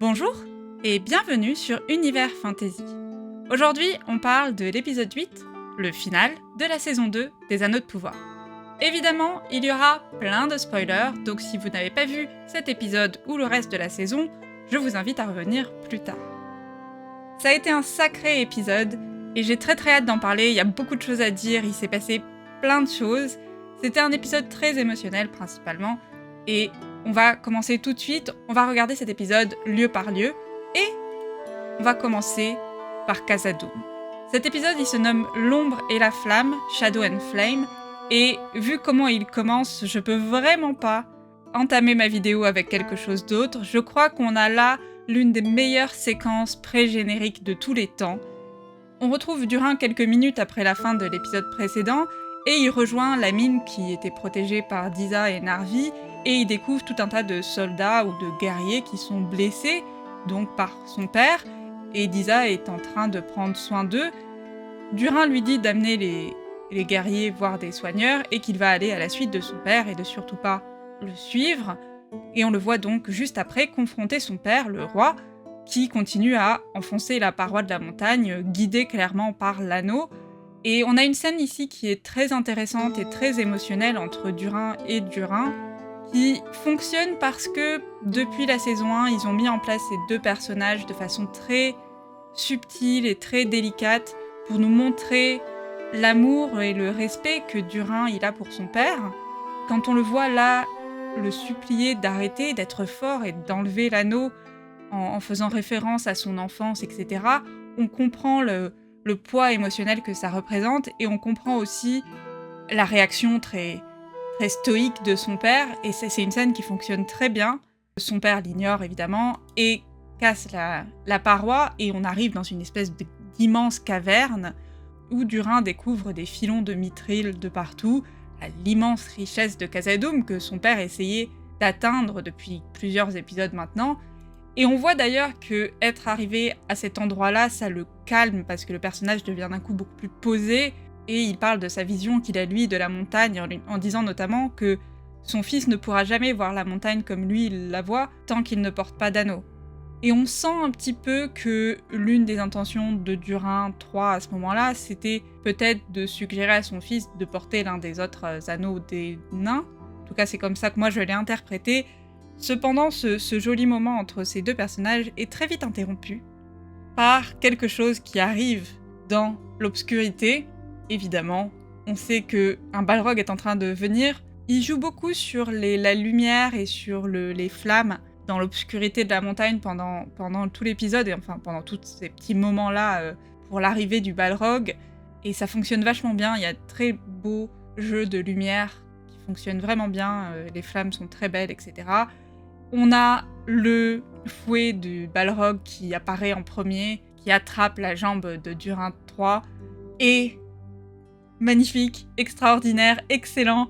Bonjour et bienvenue sur Univers Fantasy. Aujourd'hui, on parle de l'épisode 8, le final de la saison 2 des Anneaux de Pouvoir. Évidemment, il y aura plein de spoilers, donc si vous n'avez pas vu cet épisode ou le reste de la saison, je vous invite à revenir plus tard. Ça a été un sacré épisode et j'ai très hâte d'en parler, il y a beaucoup de choses à dire, il s'est passé plein de choses. C'était un épisode très émotionnel principalement et on va commencer tout de suite, on va regarder cet épisode lieu par lieu et on va commencer par Khazad-dûm. Cet épisode il se nomme L'ombre et la flamme, Shadow and Flame, et vu comment il commence, je peux vraiment pas entamer ma vidéo avec quelque chose d'autre. Je crois qu'on a là l'une des meilleures séquences pré-génériques de tous les temps. On retrouve Durin quelques minutes après la fin de l'épisode précédent et il rejoint la mine qui était protégée par Disa et Narvi et il découvre tout un tas de soldats ou de guerriers qui sont blessés, donc par son père, et Disa est en train de prendre soin d'eux. Durin lui dit d'amener les guerriers voir des soigneurs et qu'il va aller à la suite de son père et de surtout pas le suivre. Et on le voit donc juste après confronter son père, le roi, qui continue à enfoncer la paroi de la montagne, guidé clairement par l'anneau. Et on a une scène ici qui est très intéressante et très émotionnelle entre Durin et Durin, qui fonctionne parce que depuis la saison 1, ils ont mis en place ces deux personnages de façon très subtile et très délicate pour nous montrer l'amour et le respect que Durin il a pour son père. Quand on le voit là, le supplier d'arrêter, d'être fort et d'enlever l'anneau en faisant référence à son enfance, etc., on comprend le poids émotionnel que ça représente et on comprend aussi la réaction très stoïque de son père, et c'est une scène qui fonctionne très bien. Son père l'ignore évidemment et casse la paroi et on arrive dans une espèce d'immense caverne où Durin découvre des filons de mithril de partout, l'immense richesse de Khazad-dûm que son père essayait d'atteindre depuis plusieurs épisodes maintenant. Et on voit d'ailleurs que être arrivé à cet endroit-là, ça le calme parce que le personnage devient d'un coup beaucoup plus posé. Et il parle de sa vision qu'il a lui de la montagne en disant notamment que son fils ne pourra jamais voir la montagne comme lui il la voit tant qu'il ne porte pas d'anneau. Et on sent un petit peu que l'une des intentions de Durin 3 à ce moment-là, c'était peut-être de suggérer à son fils de porter l'un des autres anneaux des nains. En tout cas, c'est comme ça que moi je l'ai interprété. Cependant, ce joli moment entre ces deux personnages est très vite interrompu par quelque chose qui arrive dans l'obscurité. Évidemment, on sait qu'un Balrog est en train de venir. Il joue beaucoup sur la lumière et sur les flammes dans l'obscurité de la montagne pendant tout l'épisode, et enfin pendant tous ces petits moments-là pour l'arrivée du Balrog. Et ça fonctionne vachement bien, il y a de très beaux jeux de lumière qui fonctionnent vraiment bien, les flammes sont très belles, etc. On a le fouet du Balrog qui apparaît en premier, qui attrape la jambe de Durin 3, et magnifique, extraordinaire, excellent,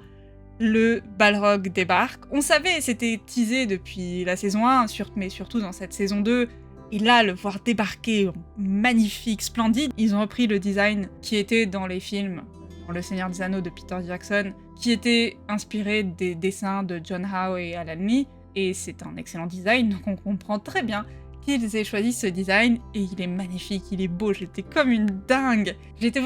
le Balrog débarque. On savait, c'était teasé depuis la saison 1, mais surtout dans cette saison 2, et là, le voir débarquer, magnifique, splendide. Ils ont repris le design qui était dans les films, dans Le Seigneur des Anneaux de Peter Jackson, qui était inspiré des dessins de John Howe et Alan Lee, et c'est un excellent design, donc on comprend très bien qu'ils aient choisi ce design, et il est magnifique, il est beau, j'étais comme une dingue. J'étais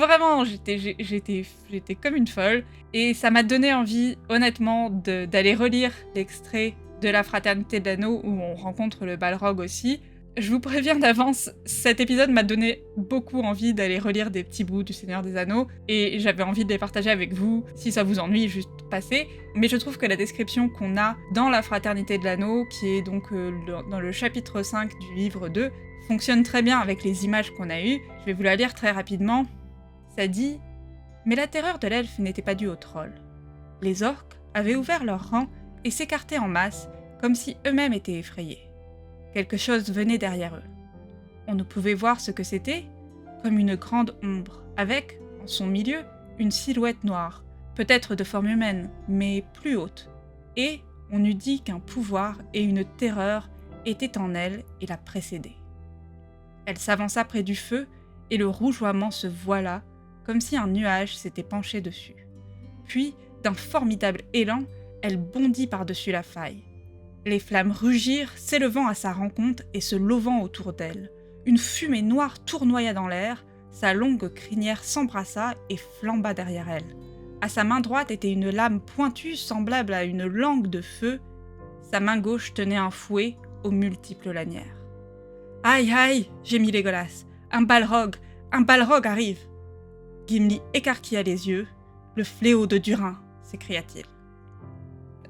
comme une folle, et ça m'a donné envie, honnêtement, d'aller relire l'extrait de la Fraternité de l'Anneau où on rencontre le Balrog aussi. Je vous préviens d'avance, cet épisode m'a donné beaucoup envie d'aller relire des petits bouts du Seigneur des Anneaux, et j'avais envie de les partager avec vous. Si ça vous ennuie, juste passez. Mais je trouve que la description qu'on a dans la Fraternité de l'Anneau, qui est donc dans le chapitre 5 du livre 2, fonctionne très bien avec les images qu'on a eues. Je vais vous la lire très rapidement. Ça dit « Mais la terreur de l'elfe n'était pas due aux trolls. Les orques avaient ouvert leurs rangs et s'écartaient en masse, comme si eux-mêmes étaient effrayés. Quelque chose venait derrière eux. On ne pouvait voir ce que c'était, comme une grande ombre, avec, en son milieu, une silhouette noire, peut-être de forme humaine, mais plus haute. Et on eût dit qu'un pouvoir et une terreur étaient en elle et la précédaient. Elle s'avança près du feu, et le rougeoiement se voila, comme si un nuage s'était penché dessus. Puis, d'un formidable élan, elle bondit par-dessus la faille. Les flammes rugirent, s'élevant à sa rencontre et se levant autour d'elle. Une fumée noire tournoya dans l'air, sa longue crinière s'embrassa et flamba derrière elle. À sa main droite était une lame pointue semblable à une langue de feu. Sa main gauche tenait un fouet aux multiples lanières. « Aïe aïe !» gémit Légolas. « Un balrog arrive !» Gimli écarquilla les yeux. « Le fléau de Durin !» s'écria-t-il.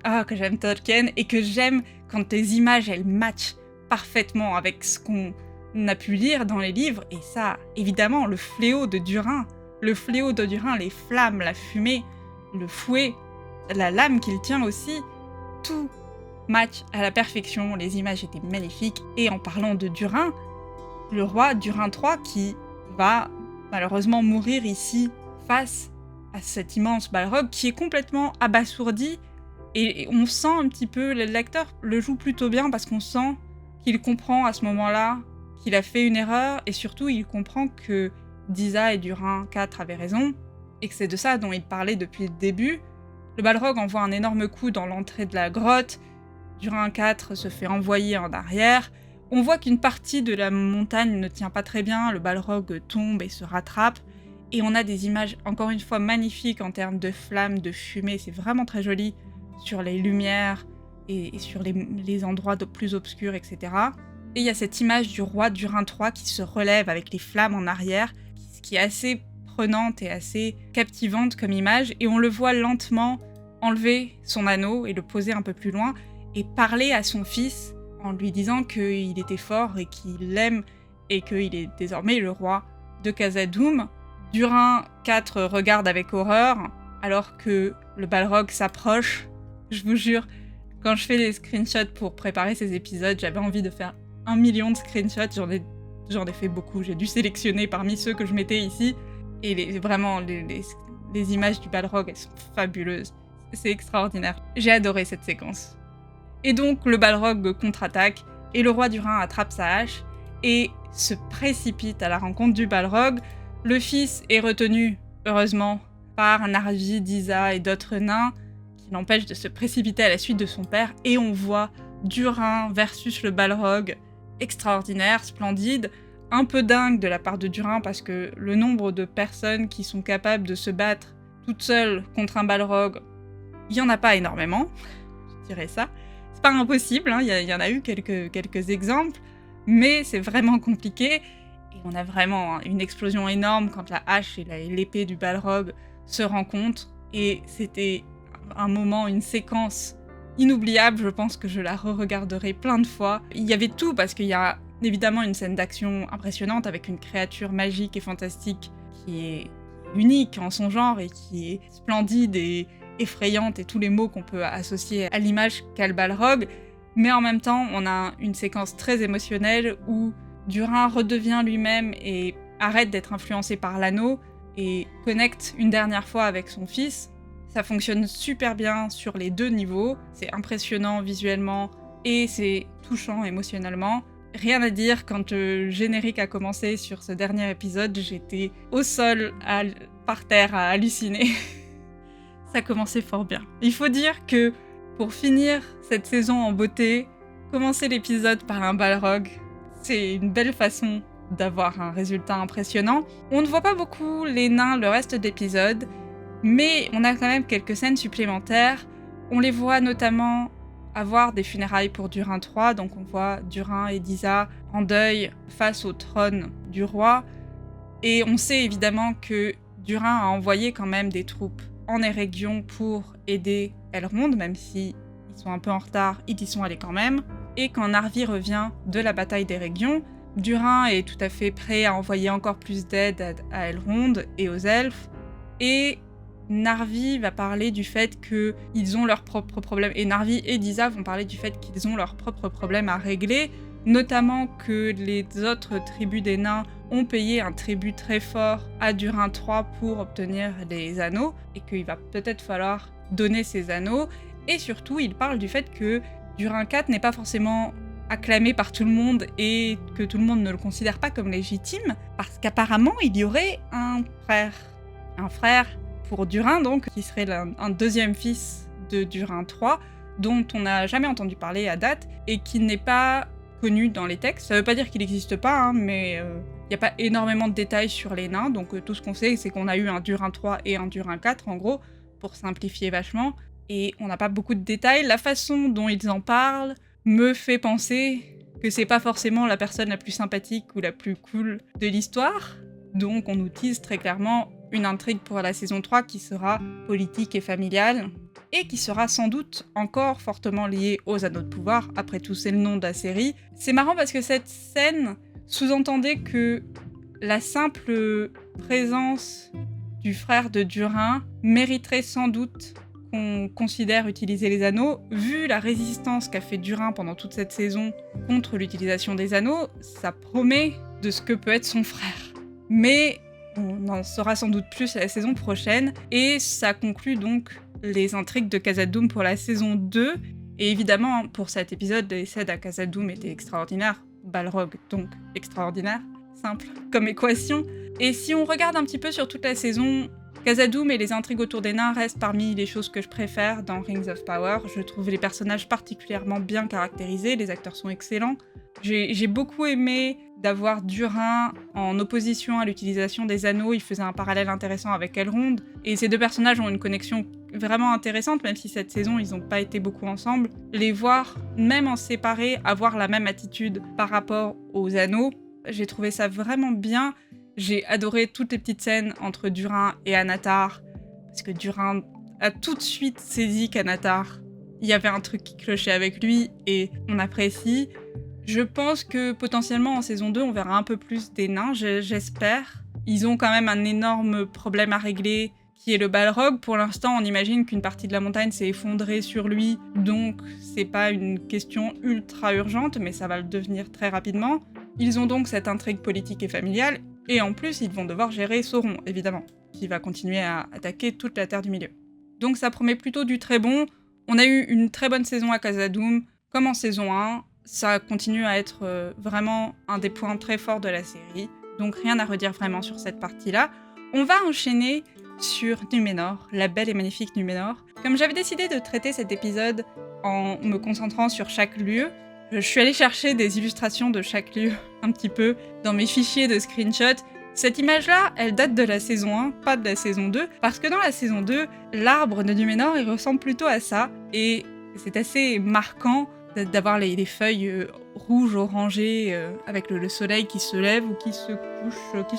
Ah, que j'aime Tolkien et que j'aime quand les images, elles matchent parfaitement avec ce qu'on a pu lire dans les livres. Et ça, évidemment, le fléau de Durin, les flammes, la fumée, le fouet, la lame qu'il tient aussi, tout match à la perfection, les images étaient magnifiques. Et en parlant de Durin, le roi Durin III qui va malheureusement mourir ici face à cet immense balrog qui est complètement abasourdi. Et on sent un petit peu, le lecteur le joue plutôt bien parce qu'on sent qu'il comprend à ce moment-là qu'il a fait une erreur et surtout il comprend que Disa et Durin IV avaient raison et que c'est de ça dont il parlait depuis le début. Le balrog envoie un énorme coup dans l'entrée de la grotte, Durin IV se fait envoyer en arrière, on voit qu'une partie de la montagne ne tient pas très bien, le balrog tombe et se rattrape et on a des images encore une fois magnifiques en termes de flammes, de fumée, c'est vraiment très joli sur les lumières et sur les endroits plus obscurs, etc. Et il y a cette image du roi Durin III qui se relève avec les flammes en arrière, ce qui est assez prenante et assez captivante comme image, et on le voit lentement enlever son anneau et le poser un peu plus loin, et parler à son fils en lui disant qu'il était fort et qu'il l'aime, et qu'il est désormais le roi de Khazad-dûm. Durin IV regarde avec horreur, alors que le balrog s'approche. Je vous jure, quand je fais des screenshots pour préparer ces épisodes, j'avais envie de faire 1 million de screenshots, j'en ai fait beaucoup, j'ai dû sélectionner parmi ceux que je mettais ici, et les images du balrog, elles sont fabuleuses, c'est extraordinaire. J'ai adoré cette séquence. Et donc le balrog contre-attaque, et le roi Durin attrape sa hache, et se précipite à la rencontre du balrog. Le fils est retenu, heureusement, par Narvi, Disa et d'autres nains, qui l'empêche de se précipiter à la suite de son père, et on voit Durin versus le balrog, extraordinaire, splendide, un peu dingue de la part de Durin, parce que le nombre de personnes qui sont capables de se battre toutes seules contre un balrog, il n'y en a pas énormément, je dirais ça. C'est pas impossible, hein, y en a eu quelques exemples, mais c'est vraiment compliqué, et on a vraiment une explosion énorme quand la hache et l'épée du balrog se rencontrent, et c'était un moment, une séquence inoubliable, je pense que je la re-regarderai plein de fois. Il y avait tout, parce qu'il y a évidemment une scène d'action impressionnante avec une créature magique et fantastique qui est unique en son genre et qui est splendide et effrayante et tous les mots qu'on peut associer à l'image qu'a le balrog, mais en même temps on a une séquence très émotionnelle où Durin redevient lui-même et arrête d'être influencé par l'anneau et connecte une dernière fois avec son fils. Ça fonctionne super bien sur les deux niveaux, c'est impressionnant visuellement et c'est touchant émotionnellement. Rien à dire, quand le générique a commencé sur ce dernier épisode, j'étais au sol, par terre, à halluciner. Ça commençait fort bien. Il faut dire que pour finir cette saison en beauté, commencer l'épisode par un balrog, c'est une belle façon d'avoir un résultat impressionnant. On ne voit pas beaucoup les nains le reste d'épisode, mais on a quand même quelques scènes supplémentaires. On les voit notamment avoir des funérailles pour Durin III, donc on voit Durin et Disa en deuil face au trône du roi, et on sait évidemment que Durin a envoyé quand même des troupes en Eregion pour aider Elrond, même si ils sont un peu en retard, ils y sont allés quand même, et quand Narvi revient de la bataille d'Eregion, Durin est tout à fait prêt à envoyer encore plus d'aide à Elrond et aux elfes, et Narvi va parler du fait qu'ils ont leurs propres problèmes, et Narvi et Disa vont parler du fait qu'ils ont leurs propres problèmes à régler, notamment que les autres tribus des nains ont payé un tribut très fort à Durin III pour obtenir des anneaux, et qu'il va peut-être falloir donner ces anneaux, et surtout il parle du fait que Durin IV n'est pas forcément acclamé par tout le monde et que tout le monde ne le considère pas comme légitime, parce qu'apparemment il y aurait un frère pour Durin, donc, qui serait un deuxième fils de Durin III, dont on n'a jamais entendu parler à date et qui n'est pas connu dans les textes. Ça veut pas dire qu'il n'existe pas, hein, mais il n'y a pas énormément de détails sur les nains, donc tout ce qu'on sait, c'est qu'on a eu un Durin 3 et un Durin 4, en gros, pour simplifier vachement, et on n'a pas beaucoup de détails. La façon dont ils en parlent me fait penser que c'est pas forcément la personne la plus sympathique ou la plus cool de l'histoire, donc on nous tease très clairement une intrigue pour la saison 3 qui sera politique et familiale, et qui sera sans doute encore fortement liée aux Anneaux de Pouvoir, après tout c'est le nom de la série. C'est marrant parce que cette scène sous-entendait que la simple présence du frère de Durin mériterait sans doute qu'on considère utiliser les anneaux. Vu la résistance qu'a fait Durin pendant toute cette saison contre l'utilisation des anneaux, ça promet de ce que peut être son frère. Mais on en saura sans doute plus la saison prochaine, et ça conclut donc les intrigues de Khazad-dûm pour la saison 2. Et évidemment, pour cet épisode, les scènes à Khazad-dûm étaient extraordinaires. Balrog, donc extraordinaire. Simple comme équation. Et si on regarde un petit peu sur toute la saison, Khazad-dûm et les intrigues autour des nains restent parmi les choses que je préfère dans Rings of Power. Je trouve les personnages particulièrement bien caractérisés, les acteurs sont excellents. J'ai beaucoup aimé d'avoir Durin en opposition à l'utilisation des anneaux, il faisait un parallèle intéressant avec Elrond, et ces deux personnages ont une connexion vraiment intéressante, même si cette saison ils n'ont pas été beaucoup ensemble. Les voir, même en séparés, avoir la même attitude par rapport aux anneaux, j'ai trouvé ça vraiment bien. J'ai adoré toutes les petites scènes entre Durin et Anatar, parce que Durin a tout de suite saisi qu'Anatar, il y avait un truc qui clochait avec lui, et on apprécie. Je pense que potentiellement en saison 2, on verra un peu plus des nains, j'espère. Ils ont quand même un énorme problème à régler, qui est le Balrog. Pour l'instant, on imagine qu'une partie de la montagne s'est effondrée sur lui, donc c'est pas une question ultra urgente, mais ça va le devenir très rapidement. Ils ont donc cette intrigue politique et familiale, et en plus, ils vont devoir gérer Sauron, évidemment, qui va continuer à attaquer toute la Terre du Milieu. Donc ça promet plutôt du très bon. On a eu une très bonne saison à Khazad-dûm, comme en saison 1. Ça continue à être vraiment un des points très forts de la série, donc rien à redire vraiment sur cette partie-là. On va enchaîner sur Numénor, la belle et magnifique Numénor. Comme j'avais décidé de traiter cet épisode en me concentrant sur chaque lieu, je suis allée chercher des illustrations de chaque lieu un petit peu dans mes fichiers de screenshots. Cette image-là, elle date de la saison 1, pas de la saison 2, parce que dans la saison 2, l'arbre de Numénor, il ressemble plutôt à ça, et c'est assez marquant d'avoir les feuilles rouges, orangées, avec le soleil qui se lève ou qui se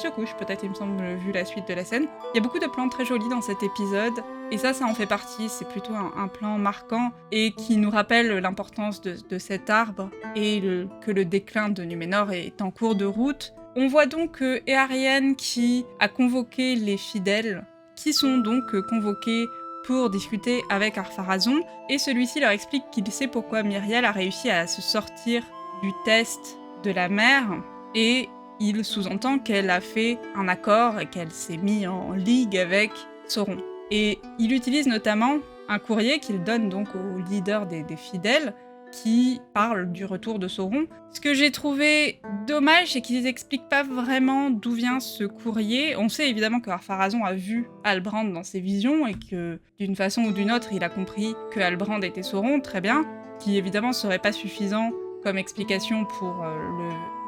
couche peut-être, il me semble, vu la suite de la scène. Il y a beaucoup de plans très jolis dans cet épisode, et ça en fait partie, c'est plutôt un plan marquant, et qui nous rappelle l'importance de cet arbre, et que le déclin de Numénor est en cours de route. On voit donc Éarienne qui a convoqué les fidèles, qui sont donc convoqués pour discuter avec Ar-Pharazôn, et celui-ci leur explique qu'il sait pourquoi Myriel a réussi à se sortir du test de la mer, et il sous-entend qu'elle a fait un accord et qu'elle s'est mise en ligue avec Sauron. Et il utilise notamment un courrier qu'il donne donc au leader des fidèles, qui parle du retour de Sauron. Ce que j'ai trouvé dommage, c'est qu'ils n'expliquent pas vraiment d'où vient ce courrier. On sait évidemment que Ar-Pharazôn a vu Halbrand dans ses visions, et que d'une façon ou d'une autre, il a compris que Halbrand était Sauron, très bien, qui évidemment serait pas suffisant comme explication pour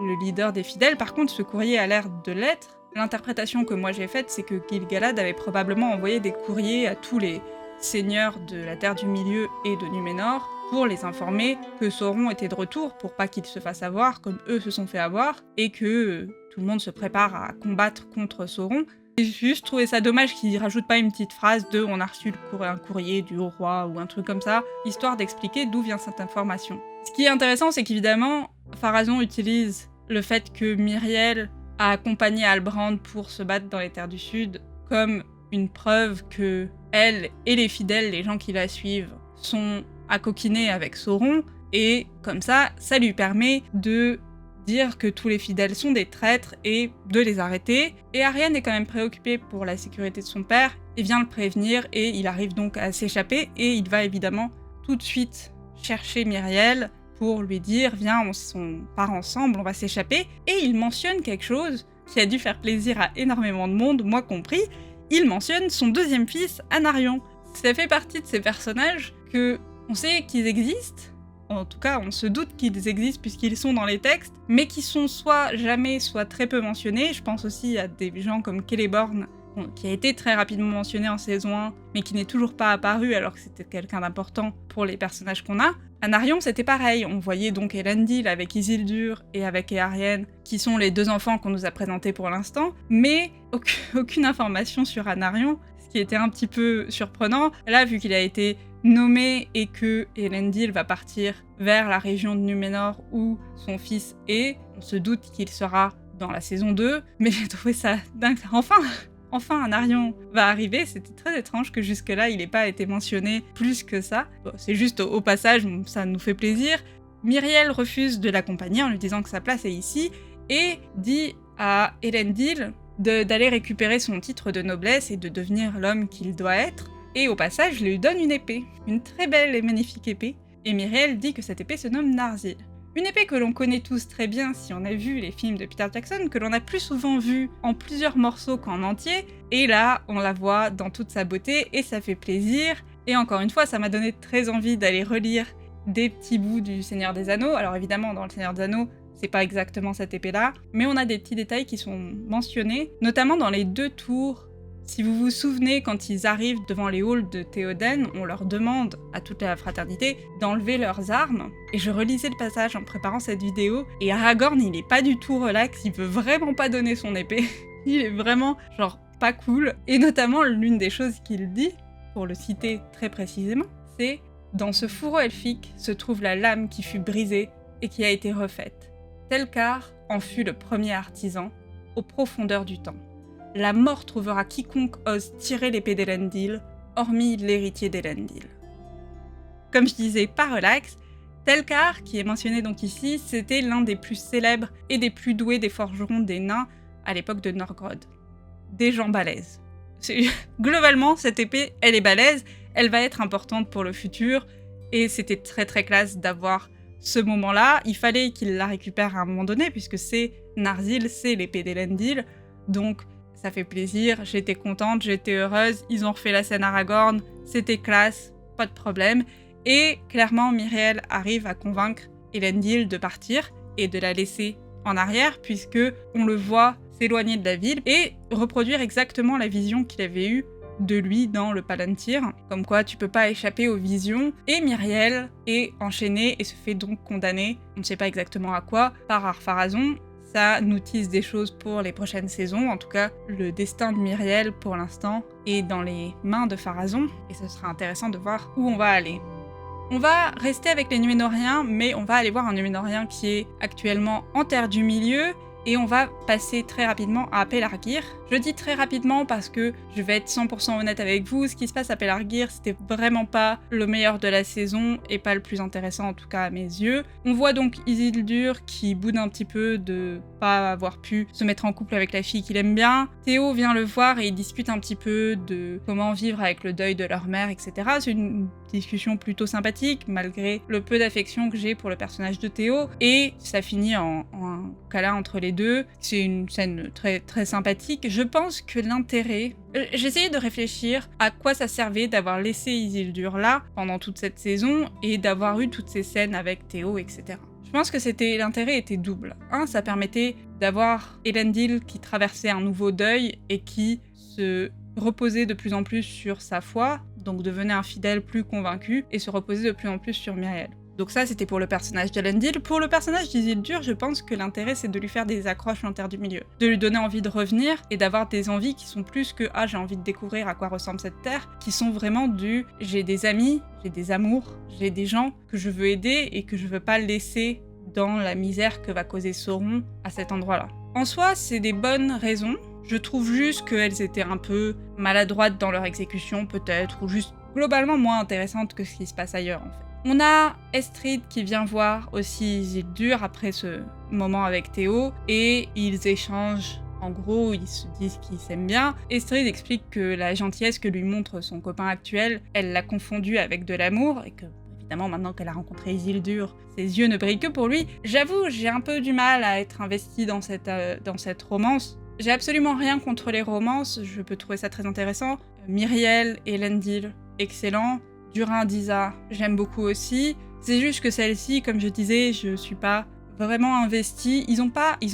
le leader des fidèles. Par contre, ce courrier a l'air de l'être. L'interprétation que moi j'ai faite, c'est que Gil-galad avait probablement envoyé des courriers à tous les seigneurs de la Terre du Milieu et de Numénor pour les informer que Sauron était de retour, pour pas qu'ils se fassent avoir comme eux se sont fait avoir, et que tout le monde se prépare à combattre contre Sauron. J'ai juste trouvé ça dommage qu'ils rajoutent pas une petite phrase de « on a reçu un courrier du roi » ou un truc comme ça, histoire d'expliquer d'où vient cette information. Ce qui est intéressant, c'est qu'évidemment, Pharazôn utilise le fait que Myriel a accompagné Halbrand pour se battre dans les Terres du Sud comme une preuve que elle et les fidèles, les gens qui la suivent, sont à coquiner avec Sauron, et comme ça lui permet de dire que tous les fidèles sont des traîtres et de les arrêter. Et Arianne est quand même préoccupée pour la sécurité de son père, et vient le prévenir, et il arrive donc à s'échapper, et il va évidemment tout de suite chercher Myriel pour lui dire « Viens, on part ensemble, on va s'échapper », et il mentionne quelque chose qui a dû faire plaisir à énormément de monde, moi compris. Il mentionne son deuxième fils, Anarion. Ça fait partie de ces personnages que On sait qu'ils existent, en tout cas on se doute qu'ils existent puisqu'ils sont dans les textes, mais qui sont soit jamais, soit très peu mentionnés. Je pense aussi à des gens comme Celeborn, qui a été très rapidement mentionné en saison 1, mais qui n'est toujours pas apparu alors que c'était quelqu'un d'important pour les personnages qu'on a. Anarion, c'était pareil, on voyait donc Elendil avec Isildur et avec Eärien, qui sont les 2 enfants qu'on nous a présentés pour l'instant, mais aucune information sur Anarion, ce qui était un petit peu surprenant. Là, vu qu'il a été nommé et que Elendil va partir vers la région de Númenor où son fils est, on se doute qu'il sera dans la saison 2, mais j'ai trouvé ça dingue. Enfin, Anarion va arriver, c'était très étrange que jusque-là, il n'ait pas été mentionné plus que ça. Bon, c'est juste au passage, ça nous fait plaisir. Myriel refuse de l'accompagner en lui disant que sa place est ici, et dit à Elendil d'aller récupérer son titre de noblesse et de devenir l'homme qu'il doit être, et au passage, lui donne une épée. Une très belle et magnifique épée, et Myriel dit que cette épée se nomme Narsil. Une épée que l'on connaît tous très bien si on a vu les films de Peter Jackson, que l'on a plus souvent vu en plusieurs morceaux qu'en entier, et là, on la voit dans toute sa beauté, et ça fait plaisir. Et encore une fois, ça m'a donné très envie d'aller relire des petits bouts du Seigneur des Anneaux. Alors évidemment, dans le Seigneur des Anneaux, c'est pas exactement cette épée-là, mais on a des petits détails qui sont mentionnés, notamment dans les 2 tours. Si vous vous souvenez, quand ils arrivent devant les halls de Théoden, on leur demande, à toute la fraternité, d'enlever leurs armes. Et je relisais le passage en préparant cette vidéo, et Aragorn, il est pas du tout relax, il veut vraiment pas donner son épée. Il est vraiment, genre, pas cool. Et notamment, l'une des choses qu'il dit, pour le citer très précisément, c'est « Dans ce fourreau elfique se trouve la lame qui fut brisée et qui a été refaite. Telkar en fut le premier artisan, aux profondeurs du temps. La mort trouvera quiconque ose tirer l'épée d'Elendil, hormis l'héritier d'Elendil. » Comme je disais, pas relax, Telkar, qui est mentionné donc ici, c'était l'un des plus célèbres et des plus doués des forgerons des nains à l'époque de Norgrod. Des gens balèzes. Globalement, cette épée, elle est balèze, elle va être importante pour le futur, et c'était très très classe d'avoir ce moment-là. Il fallait qu'il la récupère à un moment donné, puisque c'est Narsil, c'est l'épée d'Elendil, donc ça fait plaisir, j'étais contente, j'étais heureuse, ils ont refait la scène Aragorn, c'était classe, pas de problème. Et clairement, Myriel arrive à convaincre Elendil de partir et de la laisser en arrière, puisque on le voit s'éloigner de la ville et reproduire exactement la vision qu'il avait eue de lui dans le Palantir, comme quoi tu peux pas échapper aux visions. Et Myriel est enchaînée et se fait donc condamner, on ne sait pas exactement à quoi, par Ar-Pharazôn. Ça nous tisse des choses pour les prochaines saisons. En tout cas, le destin de Myriel, pour l'instant, est dans les mains de Pharazôn, et ce sera intéressant de voir où on va aller. On va rester avec les Núménoriens, mais on va aller voir un Núménorien qui est actuellement en Terre du Milieu, et on va passer très rapidement à Pelargir. Je dis très rapidement parce que je vais être 100% honnête avec vous, ce qui se passe à Pelargir, c'était vraiment pas le meilleur de la saison, et pas le plus intéressant en tout cas à mes yeux. On voit donc Isildur qui boude un petit peu de pas avoir pu se mettre en couple avec la fille qu'il aime bien. Théo vient le voir et ils discutent un petit peu de comment vivre avec le deuil de leur mère, etc. C'est une discussion plutôt sympathique, malgré le peu d'affection que j'ai pour le personnage de Théo, et ça finit en un câlin entre les deux. C'est une scène très, très sympathique. Je pense que l'intérêt... J'essayais de réfléchir à quoi ça servait d'avoir laissé Isildur là pendant toute cette saison et d'avoir eu toutes ces scènes avec Théo, etc. Je pense que l'intérêt était double. Un, ça permettait d'avoir Elendil qui traversait un nouveau deuil et qui se reposait de plus en plus sur sa foi, donc devenait un fidèle plus convaincu, et se reposait de plus en plus sur Myriel. Donc ça, c'était pour le personnage d'Elendil. Pour le personnage d'Isildur, je pense que l'intérêt, c'est de lui faire des accroches en Terre du Milieu. De lui donner envie de revenir, et d'avoir des envies qui sont plus que « Ah, j'ai envie de découvrir à quoi ressemble cette terre », qui sont vraiment du « J'ai des amis, j'ai des amours, j'ai des gens que je veux aider et que je veux pas laisser dans la misère que va causer Sauron à cet endroit-là ». En soi, c'est des bonnes raisons. Je trouve juste qu'elles étaient un peu maladroites dans leur exécution, peut-être, ou juste globalement moins intéressantes que ce qui se passe ailleurs, en fait. On a Estrid qui vient voir aussi Isildur après ce moment avec Théo, et ils échangent, en gros, ils se disent qu'ils s'aiment bien. Estrid explique que la gentillesse que lui montre son copain actuel, elle l'a confondu avec de l'amour, et que, évidemment, maintenant qu'elle a rencontré Isildur, ses yeux ne brillent que pour lui. J'avoue, j'ai un peu du mal à être investie dans cette romance. J'ai absolument rien contre les romances, je peux trouver ça très intéressant. Myriel et Elendil, excellent. Durin d'Isa, j'aime beaucoup aussi. C'est juste que celle-ci, comme je disais, je suis pas vraiment investie. Ils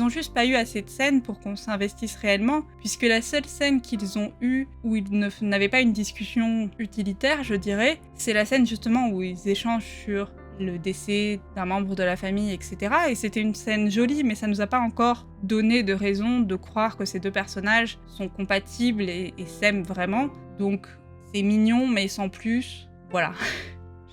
ont juste pas eu assez de scènes pour qu'on s'investisse réellement, puisque la seule scène qu'ils ont eue où ils n'avaient pas une discussion utilitaire, je dirais, c'est la scène justement où ils échangent sur le décès d'un membre de la famille, etc. Et c'était une scène jolie, mais ça nous a pas encore donné de raison de croire que ces deux personnages sont compatibles et s'aiment vraiment. Donc c'est mignon, mais sans plus. Voilà.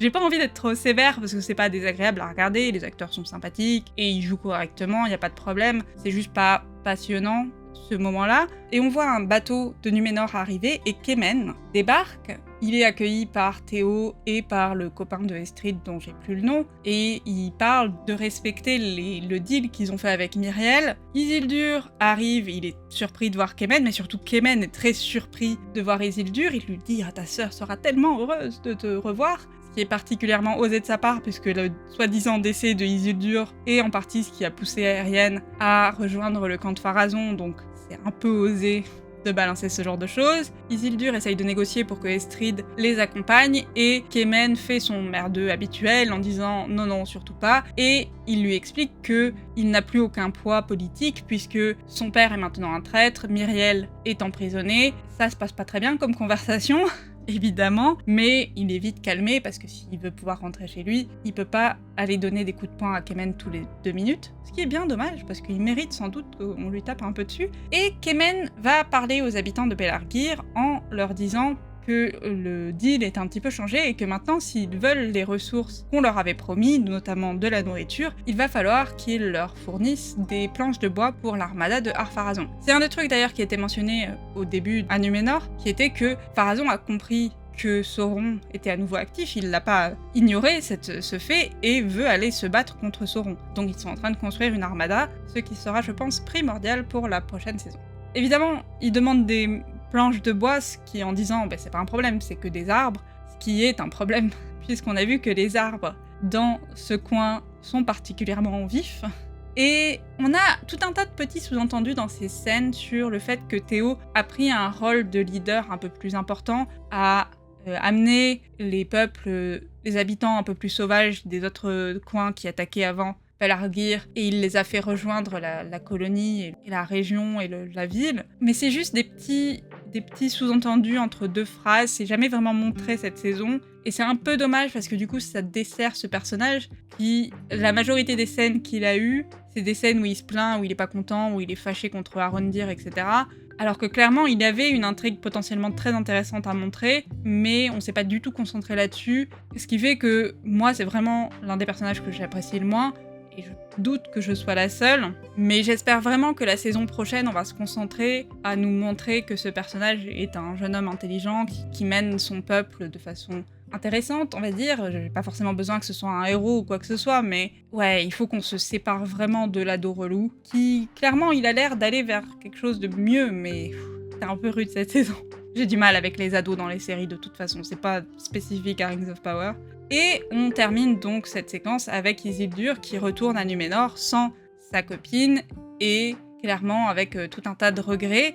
J'ai pas envie d'être trop sévère parce que c'est pas désagréable à regarder, les acteurs sont sympathiques et ils jouent correctement, y a pas de problème. C'est juste pas passionnant ce moment-là. Et on voit un bateau de Numénor arriver et Kemen débarque. Il est accueilli par Théo et par le copain de Estrid dont j'ai plus le nom, et il parle de respecter le deal qu'ils ont fait avec Myriel. Isildur arrive, il est surpris de voir Kemen, mais surtout Kemen est très surpris de voir Isildur. Il lui dit « Ah, ta sœur sera tellement heureuse de te revoir !» Ce qui est particulièrement osé de sa part, puisque le soi-disant décès de Isildur est en partie ce qui a poussé Aérienne à rejoindre le camp de Pharazôn, donc c'est un peu osé de balancer ce genre de choses. Isildur essaye de négocier pour que Estrid les accompagne et Kemen fait son merdeux habituel en disant non non surtout pas, et il lui explique que il n'a plus aucun poids politique puisque son père est maintenant un traître, Myriel est emprisonné. Ça se passe pas très bien comme conversation évidemment, mais il est vite calmé parce que s'il veut pouvoir rentrer chez lui, il peut pas aller donner des coups de poing à Kemen tous les 2 minutes, ce qui est bien dommage parce qu'il mérite sans doute qu'on lui tape un peu dessus. Et Kemen va parler aux habitants de Pelargir en leur disant que le deal est un petit peu changé et que maintenant, s'ils veulent les ressources qu'on leur avait promis, notamment de la nourriture, il va falloir qu'ils leur fournissent des planches de bois pour l'armada de Ar-Pharazôn. C'est un des trucs d'ailleurs qui était mentionné au début à Numénor, qui était que Pharazôn a compris que Sauron était à nouveau actif, il l'a pas ignoré ce fait et veut aller se battre contre Sauron. Donc ils sont en train de construire une armada, ce qui sera je pense primordial pour la prochaine saison. Évidemment, ils demandent des planches de bois, ce qui en disant c'est pas un problème, c'est que des arbres, ce qui est un problème, puisqu'on a vu que les arbres dans ce coin sont particulièrement vifs. Et on a tout un tas de petits sous-entendus dans ces scènes sur le fait que Théo a pris un rôle de leader un peu plus important, à amener les peuples, les habitants un peu plus sauvages des autres coins qui attaquaient avant Pelargir, et il les a fait rejoindre la colonie et la région et la ville. Mais c'est juste des petits sous-entendus entre deux phrases, c'est jamais vraiment montré cette saison, et c'est un peu dommage parce que du coup ça dessert ce personnage qui, la majorité des scènes qu'il a eues, c'est des scènes où il se plaint, où il est pas content, où il est fâché contre Arondir, etc. Alors que clairement il avait une intrigue potentiellement très intéressante à montrer, mais on s'est pas du tout concentré là-dessus, ce qui fait que moi c'est vraiment l'un des personnages que j'apprécie le moins, et je doute que je sois la seule, mais j'espère vraiment que la saison prochaine, on va se concentrer à nous montrer que ce personnage est un jeune homme intelligent qui mène son peuple de façon intéressante, on va dire. J'ai pas forcément besoin que ce soit un héros ou quoi que ce soit, mais ouais, il faut qu'on se sépare vraiment de l'ado relou, qui, clairement, il a l'air d'aller vers quelque chose de mieux, mais c'est un peu rude cette saison. J'ai du mal avec les ados dans les séries de toute façon, c'est pas spécifique à Rings of Power. Et on termine donc cette séquence avec Isildur qui retourne à Numénor sans sa copine et clairement avec tout un tas de regrets.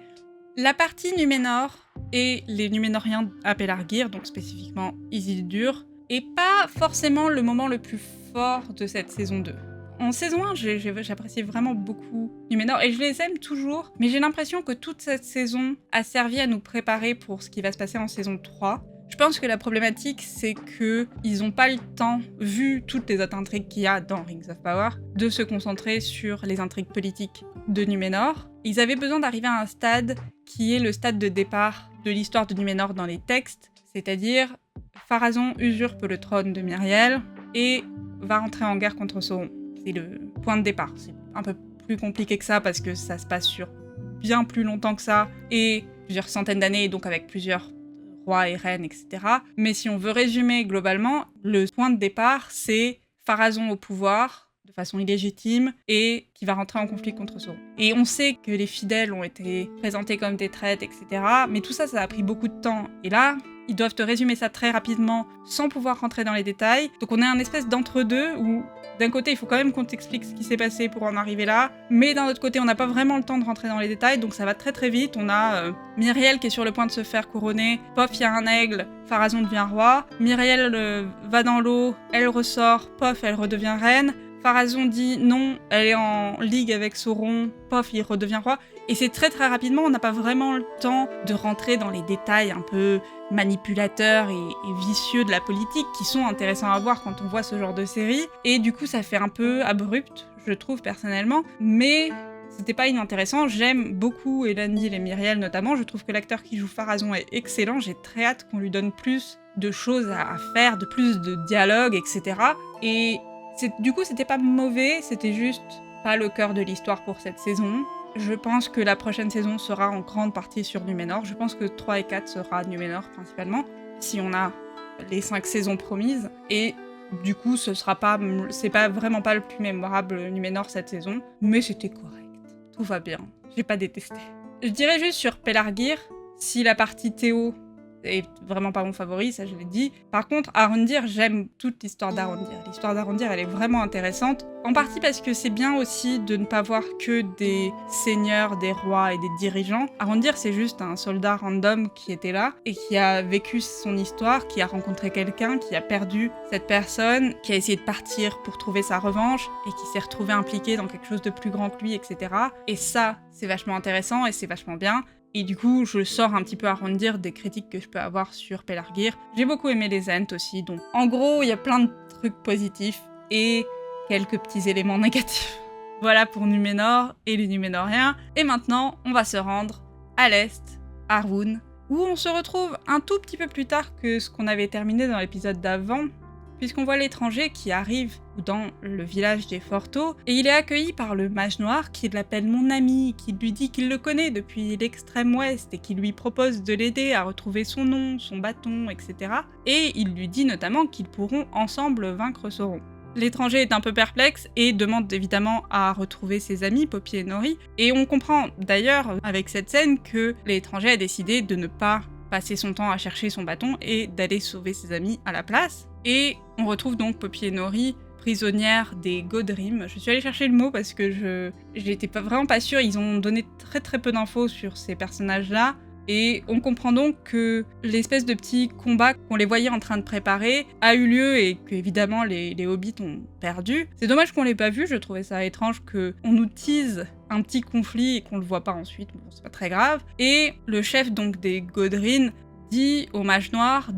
La partie Numénor et les Numénoriens à Pelargir, donc spécifiquement Isildur, est pas forcément le moment le plus fort de cette saison 2. En saison 1, j'appréciais vraiment beaucoup Numénor et je les aime toujours, mais j'ai l'impression que toute cette saison a servi à nous préparer pour ce qui va se passer en saison 3. Je pense que la problématique, c'est qu'ils n'ont pas le temps, vu toutes les autres intrigues qu'il y a dans Rings of Power, de se concentrer sur les intrigues politiques de Numénor. Ils avaient besoin d'arriver à un stade qui est le stade de départ de l'histoire de Numénor dans les textes, c'est-à-dire Pharazôn usurpe le trône de Myriel et va entrer en guerre contre Sauron. C'est le point de départ. C'est un peu plus compliqué que ça parce que ça se passe sur bien plus longtemps que ça et plusieurs centaines d'années, donc avec plusieurs rois et reines, etc. Mais si on veut résumer globalement, le point de départ, c'est Pharazôn au pouvoir, de façon illégitime, et qui va rentrer en conflit contre Sauron. Et on sait que les fidèles ont été présentés comme des traîtres, etc. Mais tout ça, ça a pris beaucoup de temps. Et là, ils doivent te résumer ça très rapidement sans pouvoir rentrer dans les détails. Donc on est un espèce d'entre-deux où d'un côté il faut quand même qu'on t'explique ce qui s'est passé pour en arriver là, mais d'un autre côté on n'a pas vraiment le temps de rentrer dans les détails, donc ça va très très vite. On a Myriel qui est sur le point de se faire couronner, pof il y a un aigle, Pharazôn devient roi, Myriel va dans l'eau, elle ressort, pof elle redevient reine, Pharazôn dit non, elle est en ligue avec Sauron, pof il redevient roi. Et c'est très très rapidement, on n'a pas vraiment le temps de rentrer dans les détails un peu manipulateurs et vicieux de la politique qui sont intéressants à voir quand on voit ce genre de série. Et du coup, ça fait un peu abrupt, je trouve personnellement, mais c'était pas inintéressant. J'aime beaucoup Elendil et Myriel notamment, je trouve que l'acteur qui joue Pharazôn est excellent, j'ai très hâte qu'on lui donne plus de choses à faire, de plus de dialogues, etc. Et du coup, c'était pas mauvais, c'était juste pas le cœur de l'histoire pour cette saison. Je pense que la prochaine saison sera en grande partie sur Numénor. Je pense que 3 et 4 sera Numénor principalement, si on a les 5 saisons promises. Et du coup, c'est vraiment pas le plus mémorable Numénor cette saison, mais c'était correct. Tout va bien, j'ai pas détesté. Je dirais juste sur Pelargir, si la partie Théo est vraiment pas mon favori, ça je l'ai dit. Par contre, Arondir, j'aime toute l'histoire d'Arondir. L'histoire d'Arondir, elle est vraiment intéressante. En partie parce que c'est bien aussi de ne pas voir que des seigneurs, des rois et des dirigeants. Arondir, c'est juste un soldat random qui était là et qui a vécu son histoire, qui a rencontré quelqu'un, qui a perdu cette personne, qui a essayé de partir pour trouver sa revanche et qui s'est retrouvé impliqué dans quelque chose de plus grand que lui, etc. Et ça, c'est vachement intéressant et c'est vachement bien. Et du coup, je sors un petit peu Arondir des critiques que je peux avoir sur Pelargir. J'ai beaucoup aimé les Ents aussi, donc en gros, il y a plein de trucs positifs et quelques petits éléments négatifs. Voilà pour Numénor et les Numénoriens. Et maintenant, on va se rendre à l'Est, à Rhûn, où on se retrouve un tout petit peu plus tard que ce qu'on avait terminé dans l'épisode d'avant, puisqu'on voit l'étranger qui arrive dans le village des Forteaux, et il est accueilli par le mage noir qui l'appelle mon ami, qui lui dit qu'il le connaît depuis l'extrême ouest et qui lui propose de l'aider à retrouver son nom, son bâton, etc. Et il lui dit notamment qu'ils pourront ensemble vaincre Sauron. L'étranger est un peu perplexe et demande évidemment à retrouver ses amis, Poppy et Nori, et on comprend d'ailleurs avec cette scène que l'étranger a décidé de ne pas passer son temps à chercher son bâton et d'aller sauver ses amis à la place. Et on retrouve donc Poppy et Nori prisonnières des Godrim. Je suis allée chercher le mot parce que j'étais vraiment pas sûre, ils ont donné très très peu d'infos sur ces personnages-là. Et on comprend donc que l'espèce de petit combat qu'on les voyait en train de préparer a eu lieu et qu'évidemment les hobbits ont perdu. C'est dommage qu'on l'ait pas vu, je trouvais ça étrange qu'on nous tease un petit conflit et qu'on le voit pas ensuite, bon c'est pas très grave. Et le chef donc des Godrin dit au mage noir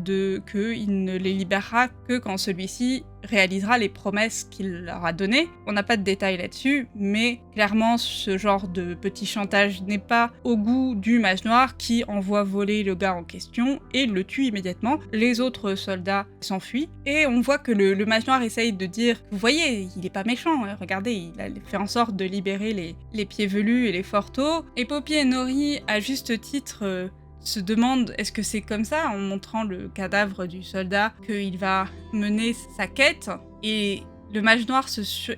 qu'il ne les libérera que quand celui-ci réalisera les promesses qu'il leur a données. On n'a pas de détails là-dessus, mais clairement ce genre de petit chantage n'est pas au goût du mage noir qui envoie voler le gars en question et le tue immédiatement. Les autres soldats s'enfuient et on voit que le mage noir essaye de dire « Vous voyez, il est pas méchant, hein, regardez, il a fait en sorte de libérer les pieds velus et les forteaux. » Et Poppy et Nori, à juste titre, se demande est-ce que c'est comme ça, en montrant le cadavre du soldat, qu'il va mener sa quête. Et le mage noir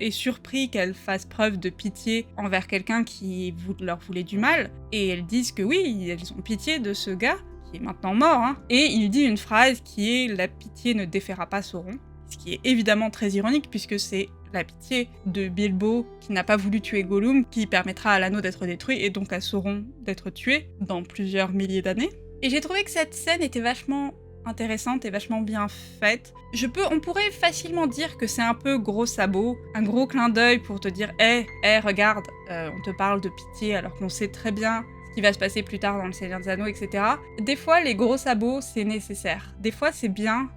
est surpris qu'elle fasse preuve de pitié envers quelqu'un qui leur voulait du mal. Et elles disent que oui, elles ont pitié de ce gars, qui est maintenant mort. Hein. Et il dit une phrase qui est « La pitié ne défera pas Sauron ». Ce qui est évidemment très ironique puisque c'est la pitié de Bilbo qui n'a pas voulu tuer Gollum qui permettra à l'anneau d'être détruit et donc à Sauron d'être tué dans plusieurs milliers d'années. Et j'ai trouvé que cette scène était vachement intéressante et vachement bien faite. On pourrait facilement dire que c'est un peu gros sabot, un gros clin d'œil pour te dire « regarde, on te parle de pitié alors qu'on sait très bien ce qui va se passer plus tard dans le Seigneur des Anneaux, etc. » Des fois, les gros sabots, c'est nécessaire. Des fois, c'est bien